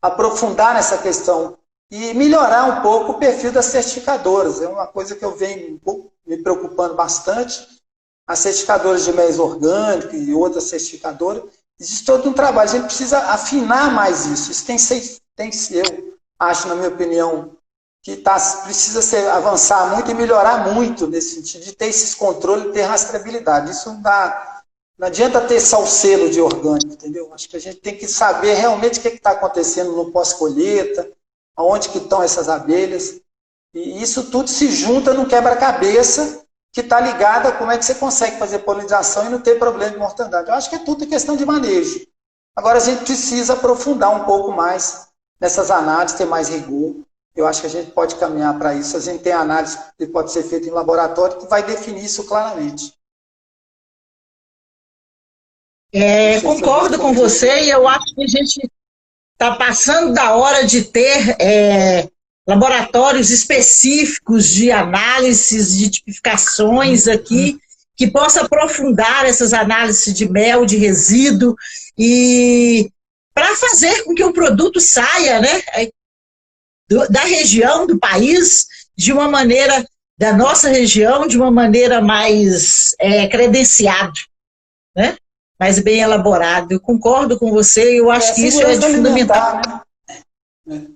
aprofundar nessa questão e melhorar um pouco o perfil das certificadoras. É uma coisa que eu venho me preocupando bastante. As certificadoras de mel orgânico e outras certificadoras, existe todo um trabalho. A gente precisa afinar mais isso. Isso tem que ser, eu acho, na minha opinião, que precisa avançar muito e melhorar muito nesse sentido de ter esses controles e ter rastreabilidade. Isso não adianta ter só o selo de orgânico, entendeu? Acho que a gente tem que saber realmente o que está acontecendo no pós-colheita, aonde que estão essas abelhas. E isso tudo se junta num quebra-cabeça que está ligado a como é que você consegue fazer polinização e não ter problema de mortandade. Eu acho que é tudo questão de manejo. Agora a gente precisa aprofundar um pouco mais nessas análises, ter mais rigor. Eu acho que a gente pode caminhar para isso. A gente tem análise que pode ser feita em laboratório que vai definir isso claramente. Concordo com você e eu acho que a gente está passando da hora de ter laboratórios específicos de análises, de tipificações aqui, que possa aprofundar essas análises de mel, de resíduo, e para fazer com que o produto saia, né, da região, do país, de uma maneira, da nossa região, de uma maneira mais credenciada, né? Mais bem elaborado. Eu concordo com você, eu acho que isso é de fundamental. Né?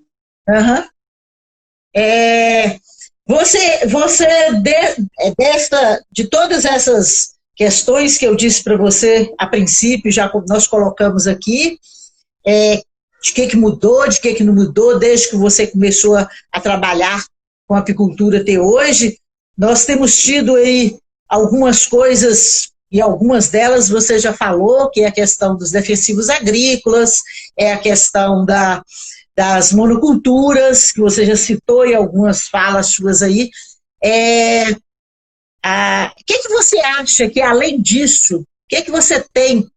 De todas essas questões que eu disse para você a princípio, já nós colocamos aqui, de que mudou, de que não mudou, desde que você começou a trabalhar com apicultura até hoje, nós temos tido aí algumas coisas, e algumas delas você já falou, que é a questão dos defensivos agrícolas, é a questão das monoculturas, que você já citou em algumas falas suas aí. O que você acha que, além disso, o que você tem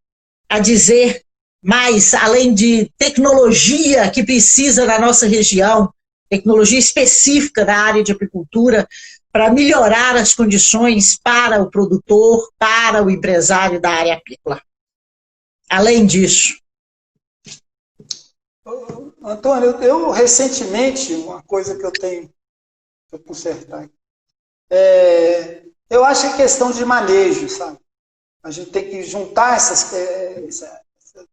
a dizer mais, além de tecnologia que precisa na nossa região, tecnologia específica da área de apicultura, para melhorar as condições para o produtor, para o empresário da área apícola? Além disso. Antônio, eu recentemente, uma coisa que eu tenho que consertar, eu acho que é questão de manejo, sabe? A gente tem que juntar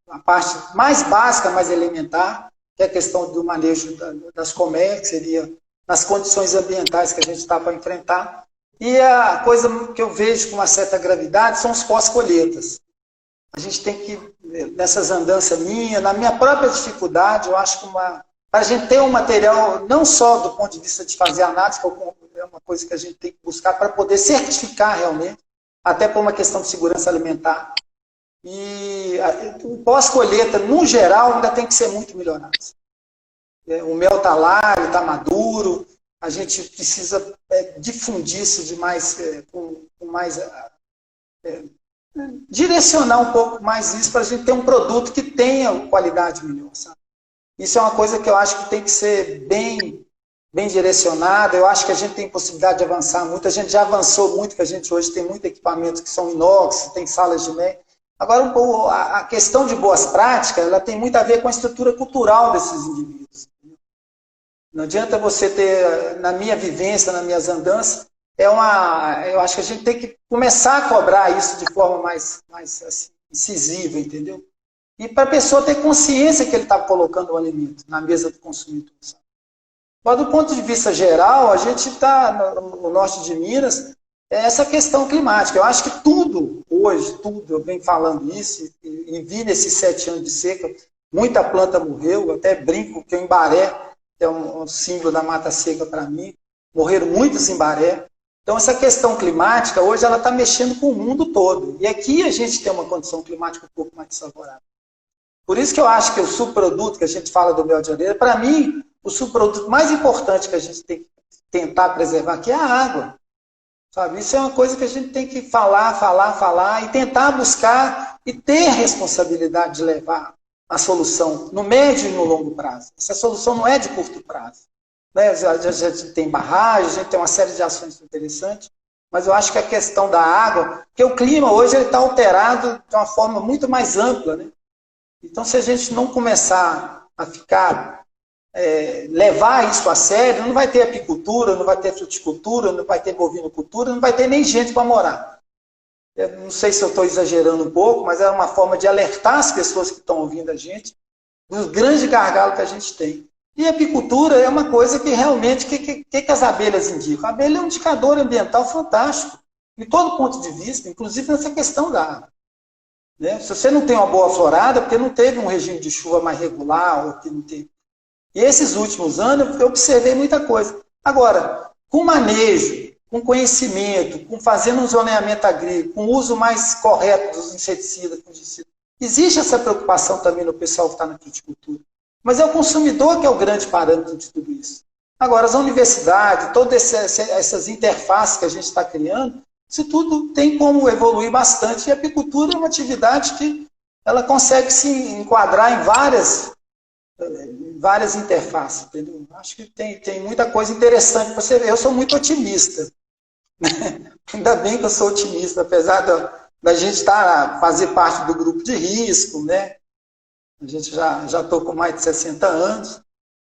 a parte mais básica, mais elementar, que é a questão do manejo das colmeias, que seria nas condições ambientais que a gente está para enfrentar. E a coisa que eu vejo com uma certa gravidade são os pós-colheitas. A gente tem que, nessas andanças minhas, na minha própria dificuldade, eu acho que para a gente ter um material, não só do ponto de vista de fazer análise, que é uma coisa que a gente tem que buscar para poder certificar realmente, até por uma questão de segurança alimentar. E o pós-colheita, no geral, ainda tem que ser muito melhorado. O mel está lá, ele está maduro, a gente precisa difundir isso com mais... direcionar um pouco mais isso para a gente ter um produto que tenha qualidade melhor, sabe? Isso é uma coisa que eu acho que tem que ser bem direcionada. Eu acho que a gente tem possibilidade de avançar muito, a gente já avançou muito, que a gente hoje tem muitos equipamentos que são inox, tem salas de mel. Agora, a questão de boas práticas, ela tem muito a ver com a estrutura cultural desses indivíduos. Não adianta você ter, na minha vivência, nas minhas andanças, eu acho que a gente tem que começar a cobrar isso de forma mais assim, incisiva, entendeu? E para a pessoa ter consciência que ele está colocando o alimento na mesa do consumidor. Sabe? Mas do ponto de vista geral, a gente está no norte de Minas, essa questão climática. Eu acho que tudo, eu venho falando isso, e vi nesses 7 anos de seca, muita planta morreu, eu até brinco que o Imbaré é um símbolo da mata seca para mim, morreram muitos Imbaré. Então, essa questão climática, hoje, ela está mexendo com o mundo todo. E aqui a gente tem uma condição climática um pouco mais desfavorável. Por isso que eu acho que o subproduto que a gente fala do mel de orelha, para mim, o subproduto mais importante que a gente tem que tentar preservar aqui é a água. Sabe? Isso é uma coisa que a gente tem que falar e tentar buscar e ter a responsabilidade de levar a solução no médio e no longo prazo. Essa solução não é de curto prazo. Né? A gente tem barragem, a gente tem uma série de ações interessantes, mas eu acho que a questão da água, porque o clima hoje está alterado de uma forma muito mais ampla. Né? Então, se a gente não começar a levar isso a sério, não vai ter apicultura, não vai ter fruticultura, não vai ter bovinocultura, não vai ter nem gente para morar. Eu não sei se eu estou exagerando um pouco, mas é uma forma de alertar as pessoas que estão ouvindo a gente dos grandes gargalos que a gente tem. E a apicultura é uma coisa que realmente, que as abelhas indicam? A abelha é um indicador ambiental fantástico, de todo ponto de vista, inclusive nessa questão da água. Né? Se você não tem uma boa florada, porque não teve um regime de chuva mais regular, ou que não teve. E esses últimos anos eu observei muita coisa. Agora, com manejo, com conhecimento, com fazendo um zoneamento agrícola, com o uso mais correto dos inseticidas, existe essa preocupação também no pessoal que está na fruticultura. Mas é o consumidor que é o grande parâmetro de tudo isso. Agora, as universidades, todas essas interfaces que a gente está criando, isso tudo tem como evoluir bastante. E a apicultura é uma atividade que ela consegue se enquadrar em várias interfaces. Entendeu? Acho que tem muita coisa interessante para você ver. Eu sou muito otimista. Né? Ainda bem que eu sou otimista, apesar da gente fazer parte do grupo de risco, né? A gente já estou com mais de 60 anos,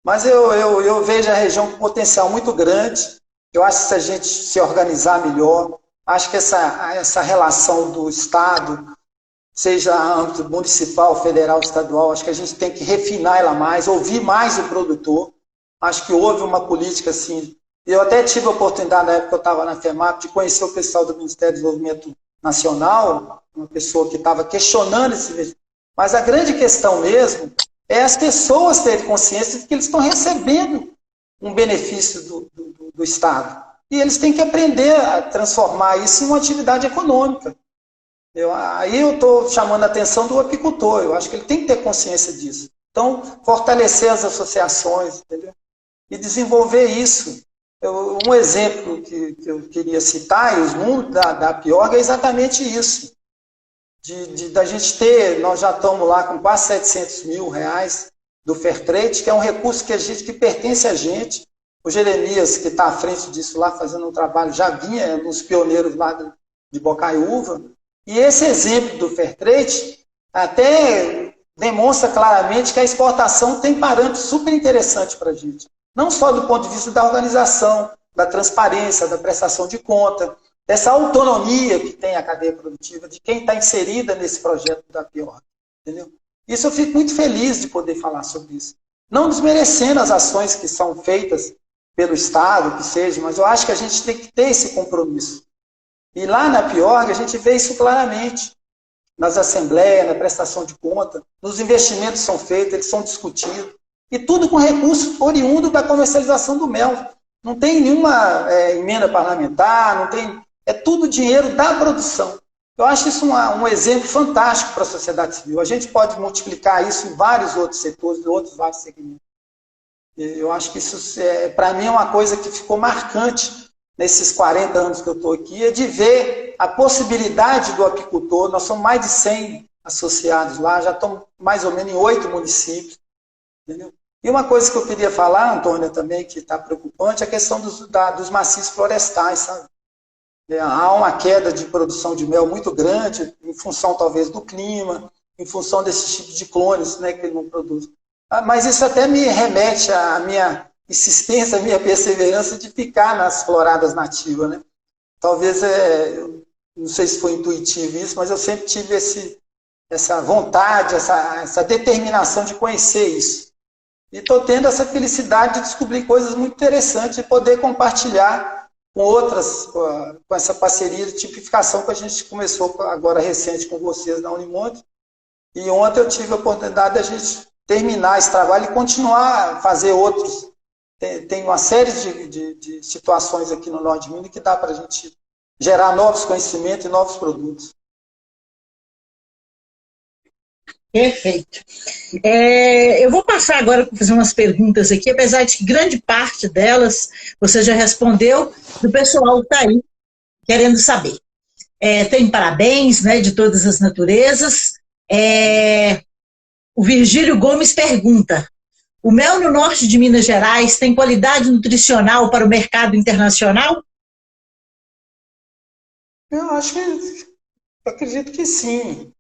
mas eu vejo a região com potencial muito grande. Eu acho que se a gente se organizar melhor, acho que essa relação do Estado, seja âmbito municipal, federal, estadual, acho que a gente tem que refinar ela mais, ouvir mais o produtor. Acho que houve uma política assim. Eu até tive a oportunidade, na época que eu estava na FEMAP, de conhecer o pessoal do Ministério do Desenvolvimento Nacional, uma pessoa que estava questionando esse investimento. Mas a grande questão mesmo é as pessoas terem consciência de que eles estão recebendo um benefício do Estado. E eles têm que aprender a transformar isso em uma atividade econômica. Aí eu estou chamando a atenção do apicultor, eu acho que ele tem que ter consciência disso. Então, fortalecer as associações, entendeu? E desenvolver isso. Um exemplo que eu queria citar, e os números da Apiorga, é exatamente isso. Da gente ter, nós já estamos lá com quase 700 mil reais do Fairtrade, que é um recurso que pertence a gente. O Jeremias, que está à frente disso lá, fazendo um trabalho, já vinha nos pioneiros lá de Bocaiúva. E esse exemplo do Fairtrade até demonstra claramente que a exportação tem parâmetros super interessantes para a gente. Não só do ponto de vista da organização, da transparência, da prestação de conta, dessa autonomia que tem a cadeia produtiva, de quem está inserida nesse projeto da Apiorga. Entendeu? Isso eu fico muito feliz de poder falar sobre isso. Não desmerecendo as ações que são feitas pelo Estado, que seja, mas eu acho que a gente tem que ter esse compromisso. E lá na Apiorga a gente vê isso claramente. Nas assembleias, na prestação de conta, nos investimentos que são feitos, eles são discutidos. E tudo com recurso oriundo da comercialização do mel. Não tem nenhuma emenda parlamentar, não tem... É tudo dinheiro da produção. Eu acho isso um exemplo fantástico para a sociedade civil. A gente pode multiplicar isso em vários outros setores, em outros vários segmentos. Eu acho que isso, para mim, é uma coisa que ficou marcante nesses 40 anos que eu estou aqui, é de ver a possibilidade do apicultor. Nós somos mais de 100 associados lá, já estamos mais ou menos em 8 municípios. Entendeu? E uma coisa que eu queria falar, Antônia, também, que está preocupante, é a questão dos maciços florestais, sabe? Há uma queda de produção de mel muito grande, em função, talvez, do clima, em função desses tipos de clones, né, que ele não produz. Mas isso até me remete à minha insistência, à minha perseverança de ficar nas floradas nativas, né? Talvez, não sei se foi intuitivo isso, mas eu sempre tive essa vontade, essa determinação de conhecer isso. E estou tendo essa felicidade de descobrir coisas muito interessantes e poder compartilhar com outras, com essa parceria de tipificação que a gente começou agora recente com vocês na Unimonte. E ontem eu tive a oportunidade de a gente terminar esse trabalho e continuar a fazer outros. Tem uma série de situações aqui no Norte de Minas que dá para a gente gerar novos conhecimentos e novos produtos. Perfeito. Eu vou passar agora para fazer umas perguntas aqui, apesar de que grande parte delas você já respondeu, do pessoal que está aí querendo saber. Tem parabéns, né, de todas as naturezas. O Virgílio Gomes pergunta: o mel no norte de Minas Gerais tem qualidade nutricional para o mercado internacional? Eu acredito que sim.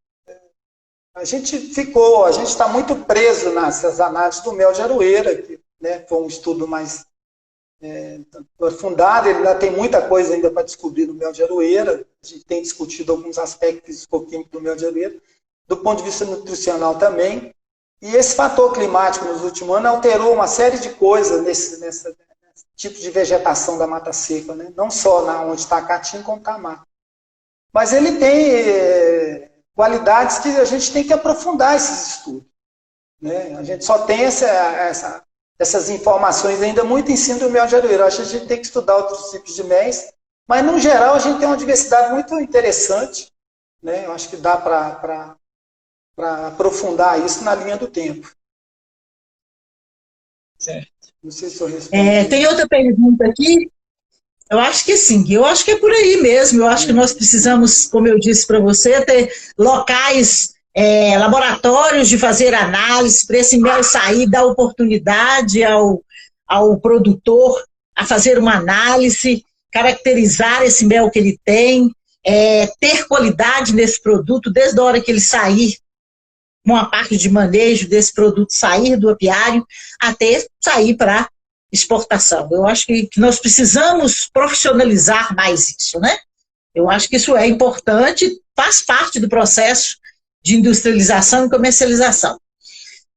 A gente está muito preso nessas análises do mel de aroeira, que, né, foi um estudo mais aprofundada, ele ainda tem muita coisa ainda para descobrir no mel de aroeira, a gente tem discutido alguns aspectos físico-químicos do mel de aroeira, do ponto de vista nutricional também, e esse fator climático nos últimos anos alterou uma série de coisas nesse tipo de vegetação da mata seca, né? Não só onde está a caatinga, como está a mata. Mas ele tem qualidades que a gente tem que aprofundar esses estudos, né? A gente só tem essas informações ainda muito em cima do mel de aroeira. Eu acho que a gente tem que estudar outros tipos de méis, mas, no geral, a gente tem uma diversidade muito interessante, né? Eu acho que dá para aprofundar isso na linha do tempo. Certo. Não sei se eu respondi. Tem outra pergunta aqui? Eu acho que sim, eu acho que é por aí mesmo. Eu acho que nós precisamos, como eu disse para você, ter locais, laboratórios de fazer análise para esse mel sair, dar oportunidade ao produtor a fazer uma análise, caracterizar esse mel que ele tem, ter qualidade nesse produto desde a hora que ele sair, uma parte de manejo desse produto sair do apiário até sair para exportação. Eu acho que nós precisamos profissionalizar mais isso, né? Eu acho que isso é importante, faz parte do processo de industrialização e comercialização.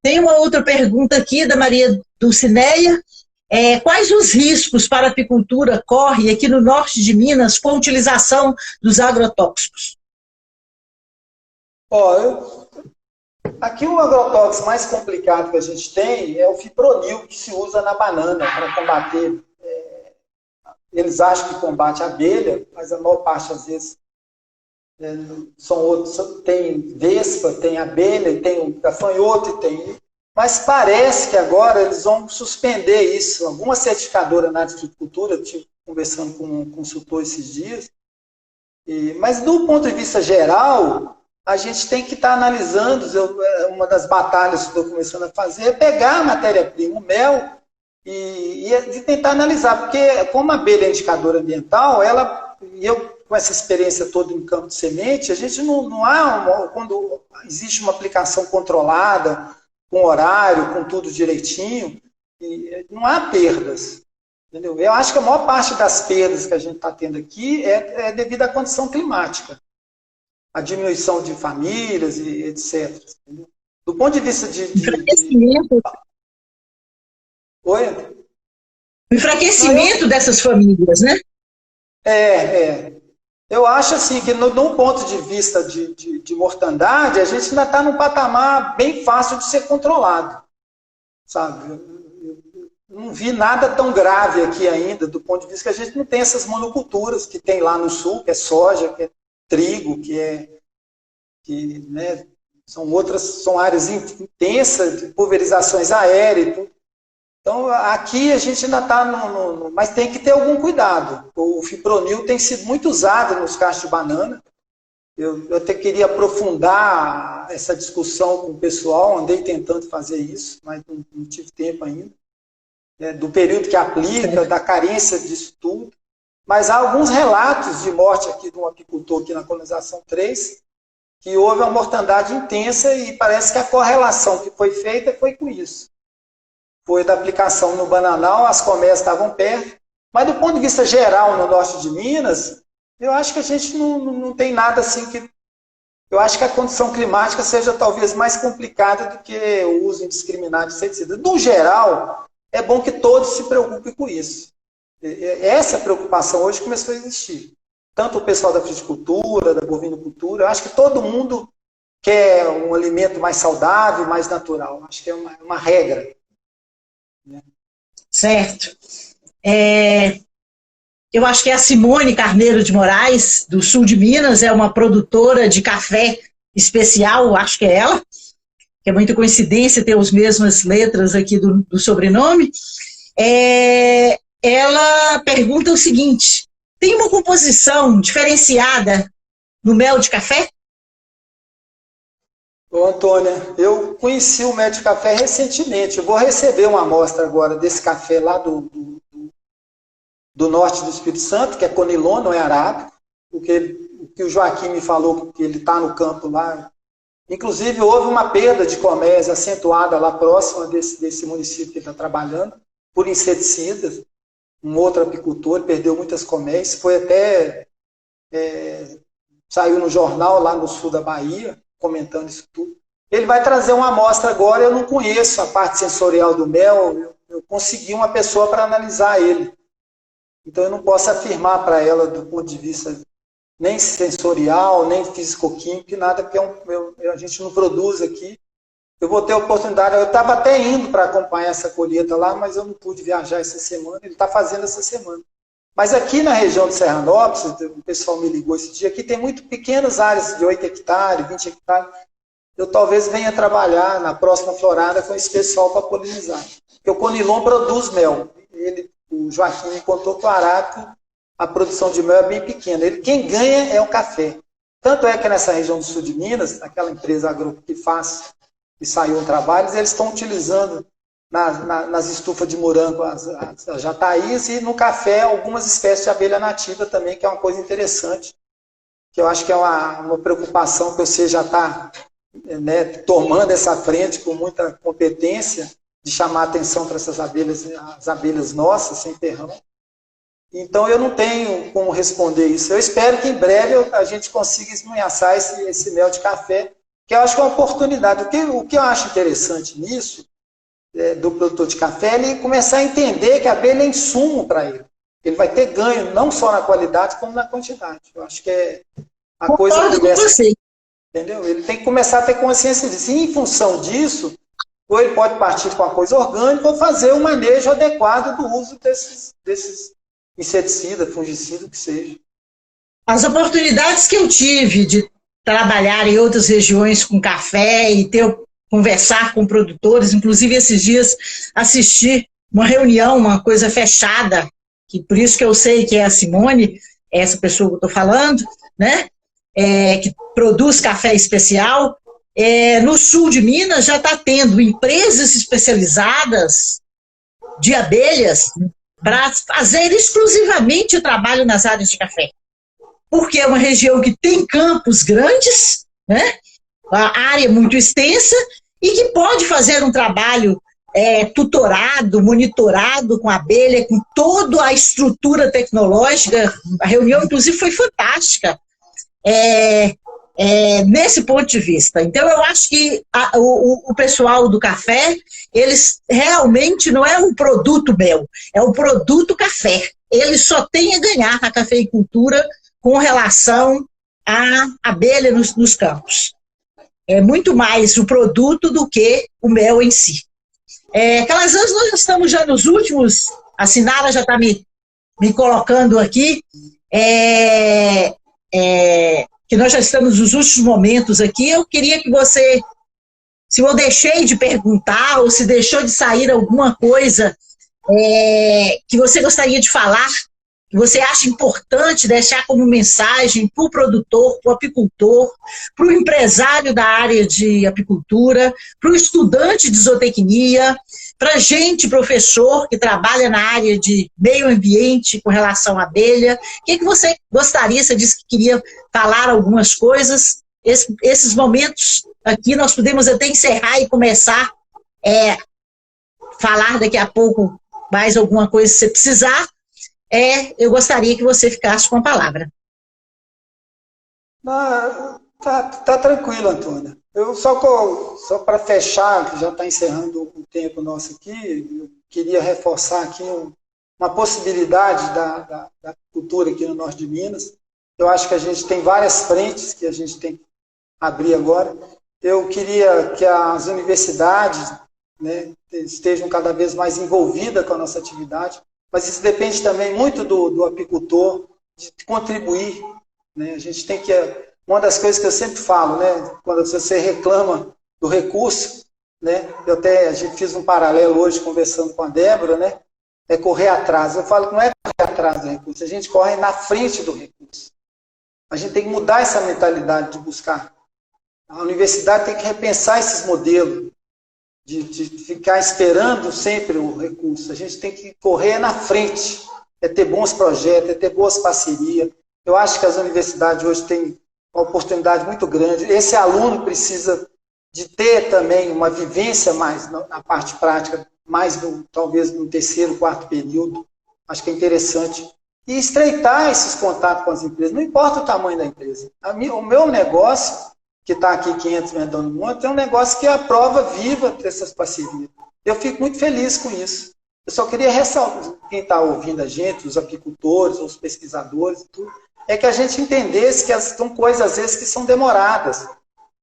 Tem uma outra pergunta aqui da Maria Dulcineia. Quais os riscos para a apicultura corre aqui no norte de Minas com a utilização dos agrotóxicos? Aqui o agrotóxico mais complicado que a gente tem é o fipronil, que se usa na banana para combater. Eles acham que combate a abelha, mas a maior parte, às vezes, são outros. Tem vespa, tem abelha, tem o gafanhoto, mas parece que agora eles vão suspender isso. Alguma certificadora na agricultura, eu estive conversando com um consultor esses dias, mas do ponto de vista geral, a gente tem que estar analisando. Uma das batalhas que estou começando a fazer é pegar a matéria-prima, o mel, e tentar analisar, porque como a abelha é indicadora ambiental, e eu com essa experiência toda em campo de semente, a gente não há, quando existe uma aplicação controlada, com horário, com tudo direitinho, não há perdas. Entendeu? Eu acho que a maior parte das perdas que a gente está tendo aqui é devido à condição climática. A diminuição de famílias e etc. Entendeu? Do ponto de vista enfraquecimento. Oi? O enfraquecimento dessas famílias, né? Eu acho assim que, num ponto de vista de mortandade, a gente ainda está num patamar bem fácil de ser controlado. Sabe? Eu não vi nada tão grave aqui ainda, do ponto de vista que a gente não tem essas monoculturas que tem lá no sul, que é soja, que é trigo, né, são áreas intensas de pulverizações aéreas. Então, aqui a gente ainda está mas tem que ter algum cuidado. O fipronil tem sido muito usado nos cachos de banana. Eu até queria aprofundar essa discussão com o pessoal, andei tentando fazer isso, mas não tive tempo ainda. Do período que aplica, da carência disso tudo. Mas há alguns relatos de morte aqui de um apicultor aqui na colonização 3, que houve uma mortandade intensa e parece que a correlação que foi feita foi com isso. Foi da aplicação no bananal, as colmeias estavam perto, mas do ponto de vista geral no norte de Minas, eu acho que a gente não tem nada assim que... Eu acho que a condição climática seja talvez mais complicada do que o uso indiscriminado de inseticidas. No geral, é bom que todos se preocupem com isso. Essa preocupação hoje começou a existir. Tanto o pessoal da fruticultura, da bovinocultura, eu acho que todo mundo quer um alimento mais saudável, mais natural. Acho que é uma regra. Certo. Eu acho que é a Simone Carneiro de Moraes, do sul de Minas, é uma produtora de café especial, acho que é ela, que é muita coincidência ter as mesmas letras aqui do sobrenome. Ela pergunta o seguinte: tem uma composição diferenciada no mel de café? Ô, Antônia, eu conheci o mel de café recentemente. Eu vou receber uma amostra agora desse café lá do norte do Espírito Santo, que é Conilon, não é arábico, o que o Joaquim me falou, que ele está no campo lá. Inclusive, houve uma perda de colmeias acentuada lá próxima desse município que ele está trabalhando, por inseticidas. um outro apicultor, ele perdeu muitas colmeias, foi até, saiu no jornal lá no sul da Bahia, comentando isso tudo. Ele vai trazer uma amostra agora, eu não conheço a parte sensorial do mel, eu consegui uma pessoa para analisar ele. Então eu não posso afirmar para ela do ponto de vista nem sensorial, nem físico-químico, nada, porque a gente não produz aqui. Eu vou ter a oportunidade, eu estava até indo para acompanhar essa colheita lá, mas eu não pude viajar essa semana, ele está fazendo essa semana. Mas aqui na região de Serranópolis, o pessoal me ligou esse dia, aqui tem muito pequenas áreas de 8 hectares, 20 hectares. Eu talvez venha trabalhar na próxima florada com esse pessoal para polinizar. Porque o Conilon produz mel. O Joaquim me contou que o arábico, a produção de mel é bem pequena. Quem ganha é o café. Tanto é que nessa região do sul de Minas, aquela empresa agro que faz, que saiu em trabalhos, eles estão utilizando nas estufas de morango as jataías e no café algumas espécies de abelha nativa também, que é uma coisa interessante, que eu acho que é uma preocupação que você já está tomando essa frente com muita competência de chamar a atenção para essas abelhas, as abelhas nossas, sem terrão. Então eu não tenho como responder isso. Eu espero que em breve a gente consiga esmiuçar esse mel de café, que eu acho que é uma oportunidade. O que eu acho interessante nisso, do produtor de café, é ele começar a entender que a abelha é insumo para ele. Ele vai ter ganho não só na qualidade, como na quantidade. Eu acho que a coisa começa... Entendeu? Ele tem que começar a ter consciência disso. E em função disso, ou ele pode partir com uma coisa orgânica ou fazer um manejo adequado do uso desses inseticidas, fungicidas, que seja. As oportunidades que eu tive de trabalhar em outras regiões com café e conversar com produtores, inclusive esses dias assisti uma reunião, uma coisa fechada, que por isso que eu sei que é a Simone, essa pessoa que eu estou falando, né? Que produz café especial. No sul de Minas já está tendo empresas especializadas de abelhas para fazer exclusivamente o trabalho nas áreas de café. Porque é uma região que tem campos grandes, né? A área muito extensa, e que pode fazer um trabalho tutorado, monitorado com a abelha, com toda a estrutura tecnológica. A reunião, inclusive, foi fantástica. Nesse ponto de vista. Então, eu acho que o pessoal do café, eles realmente não é um produto mel, é um produto café. Eles só têm a ganhar na cafeicultura com relação à abelha nos campos. É muito mais o produto do que o mel em si. Calazans, nós estamos já nos últimos, a Sinara já está me colocando aqui, que nós já estamos nos últimos momentos aqui. Eu queria que você, se eu deixei de perguntar ou se deixou de sair alguma coisa que você gostaria de falar, que você acha importante deixar como mensagem para o produtor, para o apicultor, para o empresário da área de apicultura, para o estudante de zootecnia, para a gente, professor, que trabalha na área de meio ambiente com relação à abelha. O que você gostaria? Você disse que queria falar algumas coisas. Esses momentos aqui nós podemos até encerrar e começar a falar daqui a pouco mais alguma coisa se você precisar. Eu gostaria que você ficasse com a palavra. Tá tranquilo, Antônia. Eu só para fechar, que já está encerrando o tempo nosso aqui, eu queria reforçar aqui uma possibilidade da cultura aqui no norte de Minas. Eu acho que a gente tem várias frentes que a gente tem que abrir agora. Eu queria que as universidades, né, estejam cada vez mais envolvidas com a nossa atividade, mas isso depende também muito do apicultor, de contribuir. Né? A gente tem que... Uma das coisas que eu sempre falo, né, quando você reclama do recurso, né, a gente fez um paralelo hoje conversando com a Débora, né, é correr atrás. Eu falo que não é correr atrás do recurso, a gente corre na frente do recurso. A gente tem que mudar essa mentalidade de buscar. A universidade tem que repensar esses modelos de ficar esperando sempre o recurso. A gente tem que correr na frente, ter bons projetos, ter boas parcerias. Eu acho que as universidades hoje têm uma oportunidade muito grande. Esse aluno precisa de ter também uma vivência mais na parte prática, mais talvez no terceiro, quarto período. Acho que é interessante. E estreitar esses contatos com as empresas, não importa o tamanho da empresa. O meu negócio, que está aqui 500 metros do mundo, é um negócio que é a prova viva dessas parcerias. Eu fico muito feliz com isso. Eu só queria ressaltar, quem está ouvindo a gente, os apicultores, os pesquisadores, tudo, é que a gente entendesse que são coisas, às vezes, que são demoradas.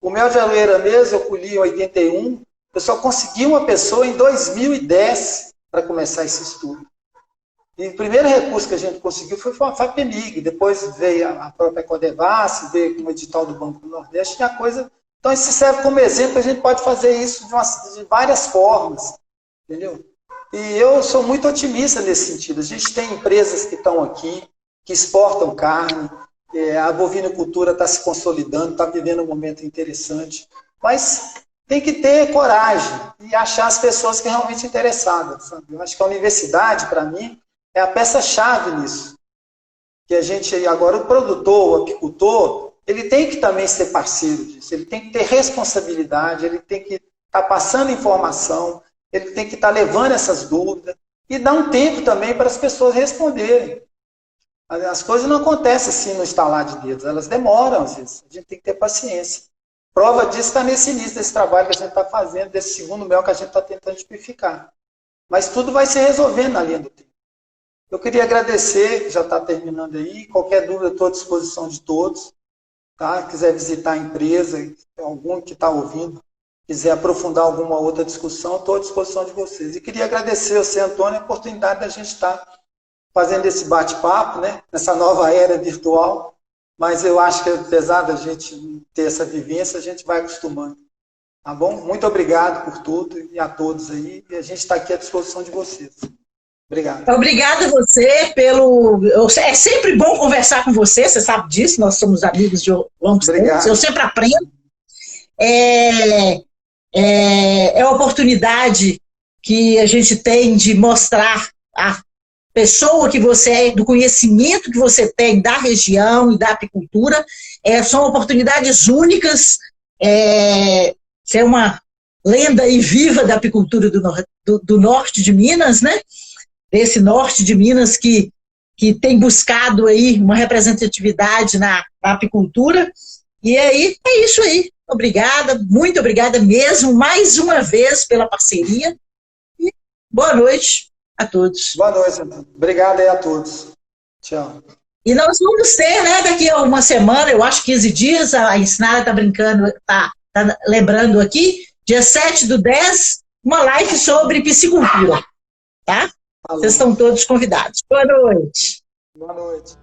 O mel de aloeira mesmo, eu colhi em 81, eu só consegui uma pessoa em 2010 para começar esse estudo. E o primeiro recurso que a gente conseguiu foi a FAPEMIG, depois veio a própria Codevasf, veio com o edital do Banco do Nordeste, e a coisa... Então, isso serve como exemplo, a gente pode fazer isso de várias formas, entendeu? E eu sou muito otimista nesse sentido. A gente tem empresas que estão aqui, que exportam carne, a bovinocultura está se consolidando, está vivendo um momento interessante, mas tem que ter coragem e achar as pessoas que realmente interessadas. Sabe? Eu acho que a universidade, para mim, é a peça-chave nisso. Que a gente, agora o produtor, o apicultor, ele tem que também ser parceiro disso, ele tem que ter responsabilidade, ele tem que estar passando informação, ele tem que estar levando essas dúvidas e dar um tempo também para as pessoas responderem. As coisas não acontecem assim no estalar de dedos, elas demoram às vezes, a gente tem que ter paciência. Prova disso está nesse início desse trabalho que a gente está fazendo, desse segundo mel que a gente está tentando tipificar. Mas tudo vai se resolvendo na linha do tempo. Eu queria agradecer, que já está terminando aí, qualquer dúvida eu estou à disposição de todos. Tá? Quiser visitar a empresa, algum que está ouvindo, quiser aprofundar alguma outra discussão, estou à disposição de vocês. E queria agradecer a você, Antônio, a oportunidade da gente estar fazendo esse bate-papo, né, nessa nova era virtual, mas eu acho que apesar da gente ter essa vivência, a gente vai acostumando. Tá bom? Muito obrigado por tudo e a todos aí, e a gente está aqui à disposição de vocês. Obrigado. Obrigada a você pelo... É sempre bom conversar com você sabe disso, nós somos amigos de longos tempos, eu sempre aprendo. É a oportunidade que a gente tem de mostrar a pessoa que você é, do conhecimento que você tem da região e da apicultura, são oportunidades únicas, você é uma lenda e viva da apicultura do norte de Minas, né? Desse norte de Minas que tem buscado aí uma representatividade na apicultura, e aí é isso aí. Obrigada, muito obrigada mesmo, mais uma vez pela parceria, e boa noite a todos. Boa noite, Antônio. Obrigado aí a todos. Tchau. E nós vamos ter, né, daqui a uma semana, eu acho 15 dias, a Ensinara está brincando, tá lembrando aqui, dia 7/10, uma live sobre piscicultura, tá? Vocês estão todos convidados. Boa noite. Boa noite.